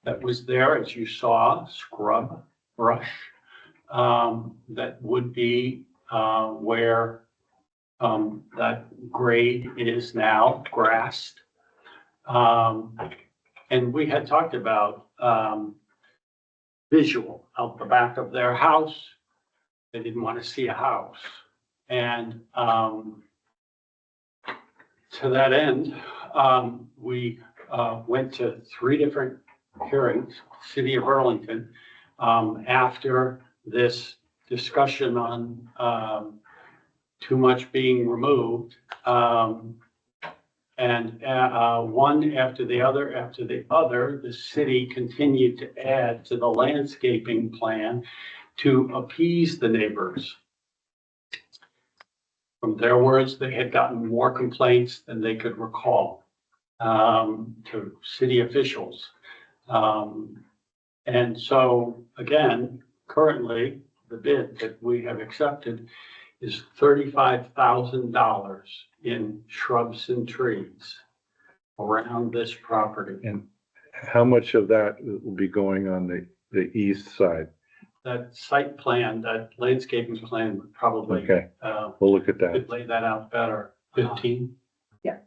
Speaker 9: that was there, as you saw, scrub brush, that would be where that grade is now, grassed. And we had talked about visual out the back of their house. They didn't want to see a house. And to that end, we went to 3 different hearings, City of Burlington, after this discussion on too much being removed. And one after the other, the city continued to add to the landscaping plan to appease the neighbors. From their words, they had gotten more complaints than they could recall to city officials. And so, again, currently, the bid that we have accepted is $35,000 in shrubs and trees around this property.
Speaker 2: And how much of that will be going on the east side?
Speaker 9: That site plan, that landscaping plan would probably,
Speaker 2: Okay, we'll look at that.
Speaker 9: could lay that out better. 15?
Speaker 7: Yeah.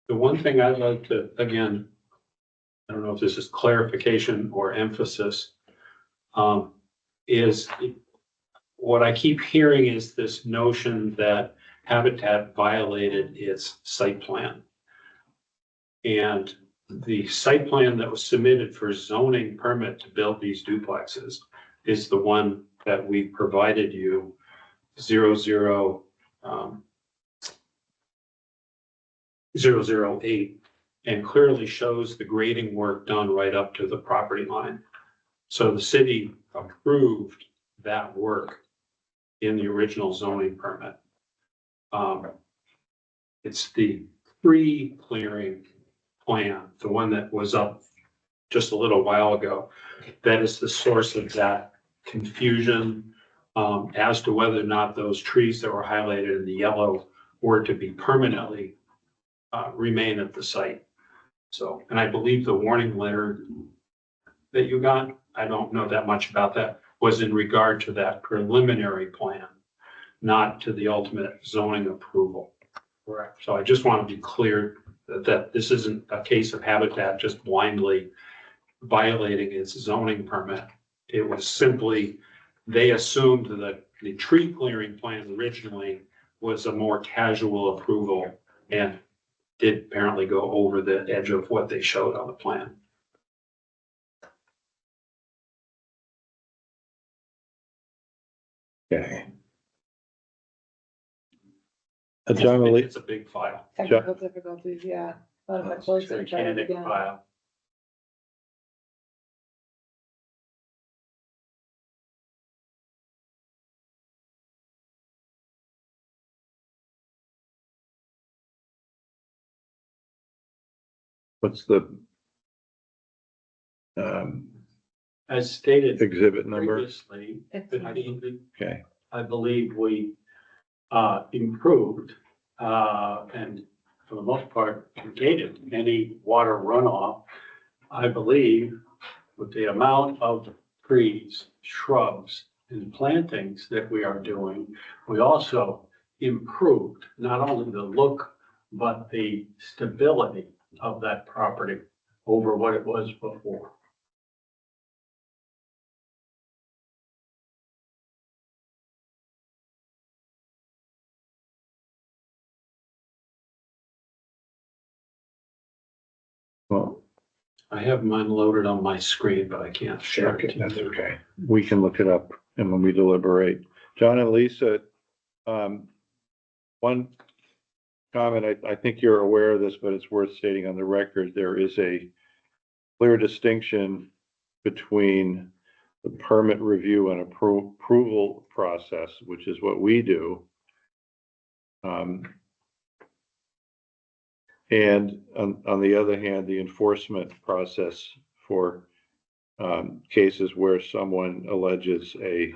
Speaker 4: The one thing I'd like to, again, I don't know if this is clarification or emphasis, is what I keep hearing is this notion that Habitat violated its site plan. And the site plan that was submitted for zoning permit to build these duplexes is the one that we provided you, 008, and clearly shows the grading work done right up to the property line. So the city approved that work in the original zoning permit. It's the pre-clearing plan, the one that was up just a little while ago, that is the source of that confusion as to whether or not those trees that were highlighted in the yellow were to be permanently remain at the site. So, and I believe the warning letter that you got, I don't know that much about that, was in regard to that preliminary plan, not to the ultimate zoning approval. Correct. So I just want to be clear that this isn't a case of Habitat just blindly violating its zoning permit. It was simply, they assumed that the tree clearing plan originally was a more casual approval and did apparently go over the edge of what they showed on the plan.
Speaker 2: Okay. John,
Speaker 4: It's a big file.
Speaker 7: Technical difficulties, yeah. A lot of
Speaker 4: It's
Speaker 7: close
Speaker 4: a
Speaker 7: and try it
Speaker 4: gigantic
Speaker 7: again.
Speaker 4: file.
Speaker 2: what's the
Speaker 9: As stated
Speaker 2: exhibit number?
Speaker 9: previously,
Speaker 2: Okay,
Speaker 9: I believe we improved and for the most part negated any water runoff. I believe with the amount of trees, shrubs, and plantings that we are doing, we also improved not only the look, but the stability of that property over what it was before.
Speaker 2: well,
Speaker 4: I have mine loaded on my screen, but I can't share it.
Speaker 2: that's okay. We can look it up and when we deliberate. John and Lisa, one comment, I think you're aware of this, but it's worth stating on the record. There is a clear distinction between the permit review and approval process, which is what we do. And on the other hand, the enforcement process for cases where someone alleges a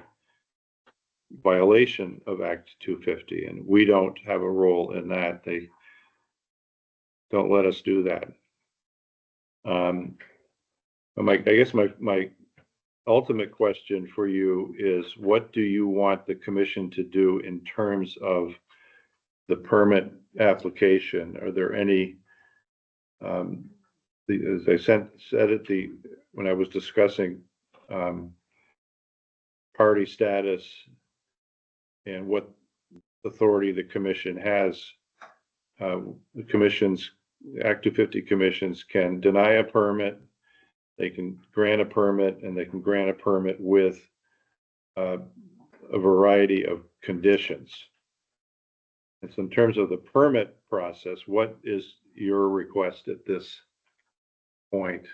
Speaker 2: violation of Act 250, and we don't have a role in that. They don't let us do that. I guess my ultimate question for you is, what do you want the commission to do in terms of the permit application? Are there any, as I said at when I was discussing party status and what authority the commission has the commissions, Act 250 commissions can deny a permit, they can grant a permit, and they can grant a permit with a variety of conditions. And so in terms of the permit process, what is your request at this point?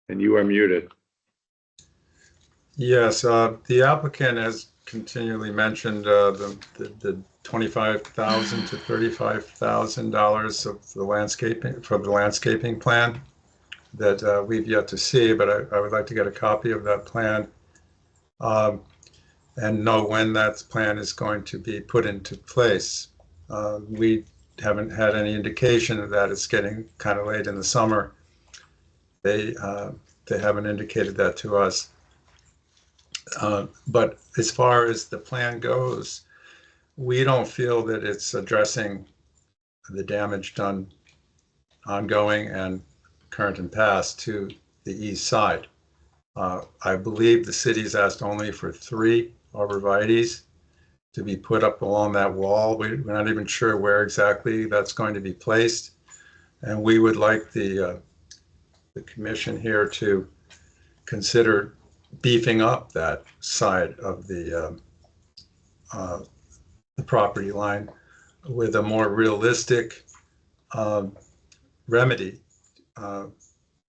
Speaker 2: And you are muted.
Speaker 1: Yes, the applicant has continually mentioned the $25,000 to $35,000 of the landscaping for the landscaping plan that we've yet to see, but I would like to get a copy of that plan and know when that plan is going to be put into place. We haven't had any indication that it's getting kind of late in the summer. They haven't indicated that to us. But as far as the plan goes, we don't feel that it's addressing the damage done ongoing and current and past to the east side. I believe the city's asked only for 3 arborvitaes to be put up along that wall. We're not even sure where exactly that's going to be placed. And we would like the commission here to consider beefing up that side of the property line with a more realistic remedy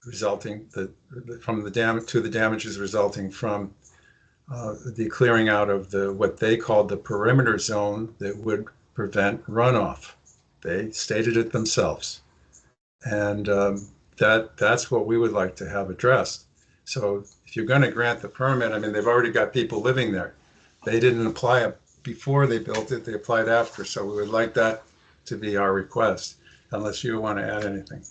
Speaker 1: resulting from the damages resulting from the clearing out of what they called the perimeter zone that would prevent runoff. They stated it themselves, and that's what we would like to have addressed. So if you're going to grant the permit, I mean, they've already got people living there. They didn't apply it before they built it, they applied after. So we would like that to be our request, unless you want to add anything.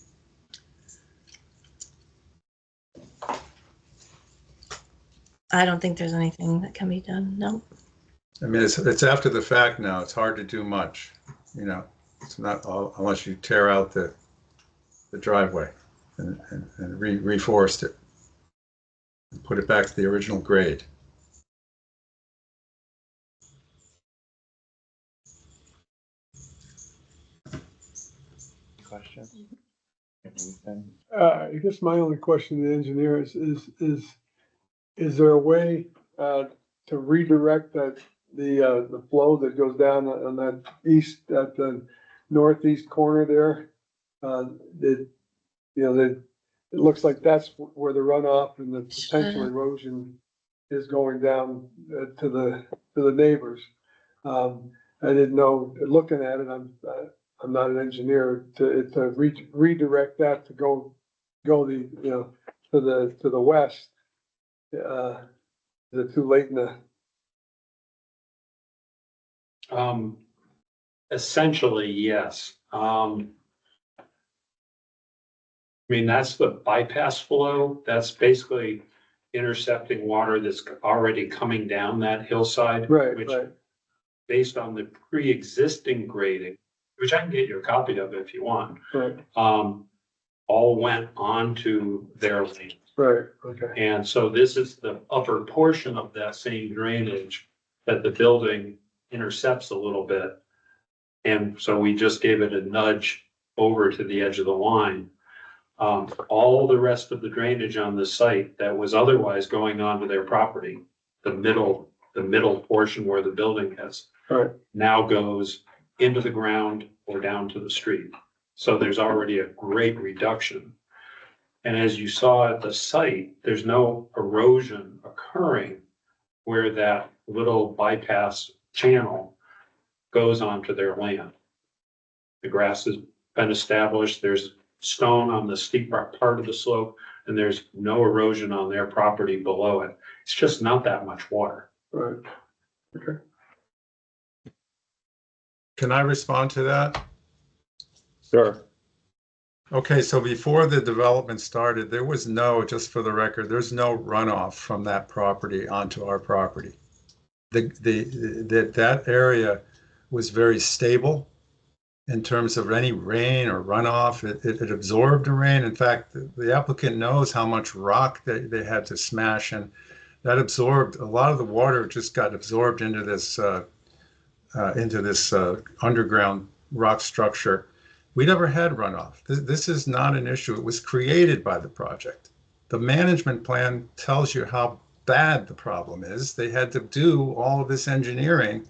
Speaker 3: I don't think there's anything that can be done, no.
Speaker 1: I mean, it's after the fact now. It's hard to do much, you know. It's not all, unless you tear out the driveway and reforest it. Put it back to the original grade.
Speaker 2: Question?
Speaker 6: I guess my only question to the engineer is there a way to redirect the flow that goes down on that at the northeast corner there? It looks like that's where the runoff and the potential erosion is going down to the neighbors. I didn't know, looking at it, I'm not an engineer, to redirect that to go to the west. Is it too late in the?
Speaker 4: Essentially, yes. I mean, that's the bypass flow. That's basically intercepting water that's already coming down that hillside.
Speaker 6: Right,
Speaker 4: which,
Speaker 6: right.
Speaker 4: based on the pre-existing grading, which I can get you a copy of if you want,
Speaker 6: Right,
Speaker 4: all went onto their land.
Speaker 6: right, okay.
Speaker 4: And so this is the upper portion of that same drainage that the building intercepts a little bit. And so we just gave it a nudge over to the edge of the line. All the rest of the drainage on the site that was otherwise going onto their property, the middle portion where the building is,
Speaker 6: Right.
Speaker 4: now goes into the ground or down to the street. So there's already a great reduction. And as you saw at the site, there's no erosion occurring where that little bypass channel goes onto their land. The grass has been established. There's stone on the steep part of the slope, and there's no erosion on their property below it. It's just not that much water.
Speaker 6: Right. Okay.
Speaker 1: Can I respond to that?
Speaker 2: Sure.
Speaker 1: Okay, so before the development started, there was no, just for the record, there's no runoff from that property onto our property. That area was very stable in terms of any rain or runoff. It absorbed the rain. In fact, the applicant knows how much rock they had to smash and that absorbed, a lot of the water just got absorbed into this underground rock structure. We never had runoff. This is not an issue. It was created by the project. The management plan tells you how bad the problem is. They had to do all of this engineering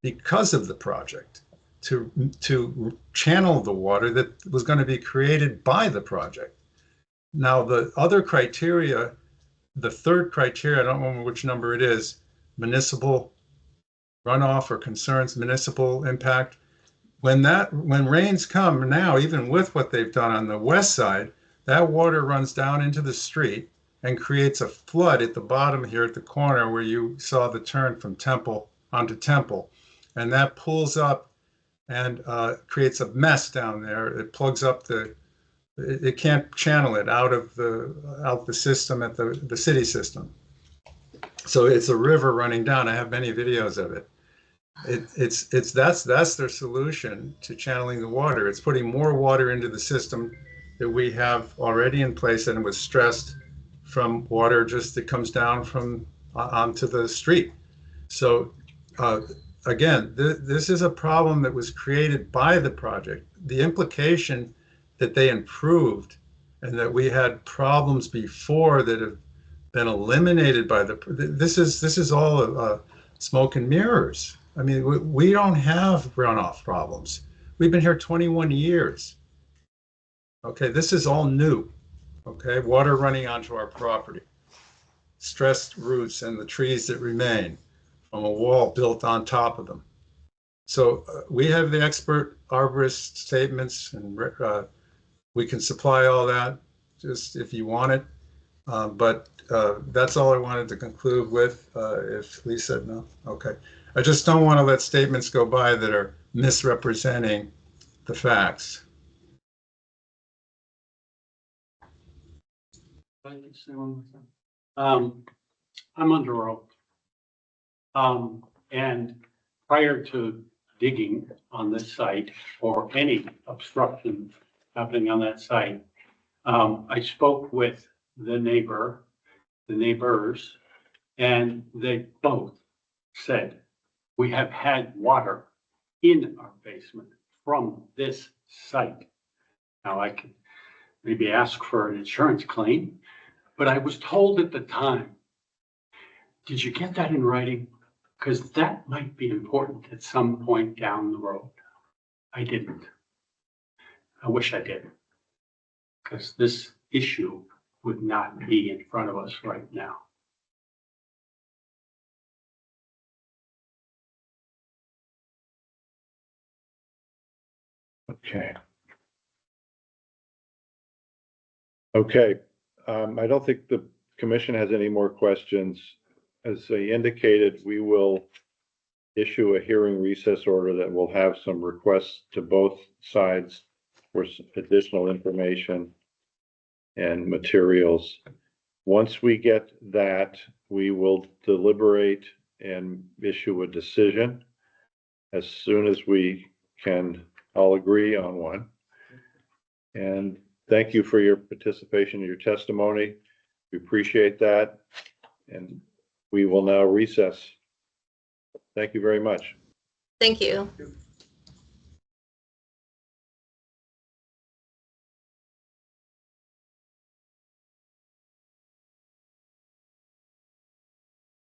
Speaker 1: because of the project to channel the water that was going to be created by the project. Now, the other criteria, the third criteria, I don't remember which number it is, municipal runoff or concerns, municipal impact. When rains come now, even with what they've done on the west side, that water runs down into the street and creates a flood at the bottom here at the corner where you saw the turn from Temple onto Temple. And that pulls up and creates a mess down there. It plugs up it can't channel it out the system at the city system. So it's a river running down. I have many videos of it. That's their solution to channeling the water. It's putting more water into the system that we have already in place, and it was stressed from water just that comes down from onto the street. So again, this is a problem that was created by the project. The implication that they improved and that we had problems before that have been eliminated by this is all smoke and mirrors. I mean, we don't have runoff problems. We've been here 21 years. Okay, this is all new. Okay, water running onto our property, stressed roots and the trees that remain from a wall built on top of them. So we have the expert arborist statements, and we can supply all that just if you want it. But that's all I wanted to conclude with. If Lee said no, okay. I just don't want to let statements go by that are misrepresenting the facts.
Speaker 9: I'm under oath. And prior to digging on this site or any obstruction happening on that site, I spoke with the neighbors, and they both said, we have had water in our basement from this site. Now I could maybe ask for an insurance claim, but I was told at the time, did you get that in writing? Because that might be important at some point down the road. I didn't. I wish I did, because this issue would not be in front of us right now.
Speaker 2: Okay. Okay, I don't think the commission has any more questions. As I indicated, we will issue a hearing recess order that will have some requests to both sides for additional information and materials. Once we get that, we will deliberate and issue a decision as soon as we can all agree on one. And thank you for your participation in your testimony. We appreciate that. And we will now recess. Thank you very much.
Speaker 3: Thank you.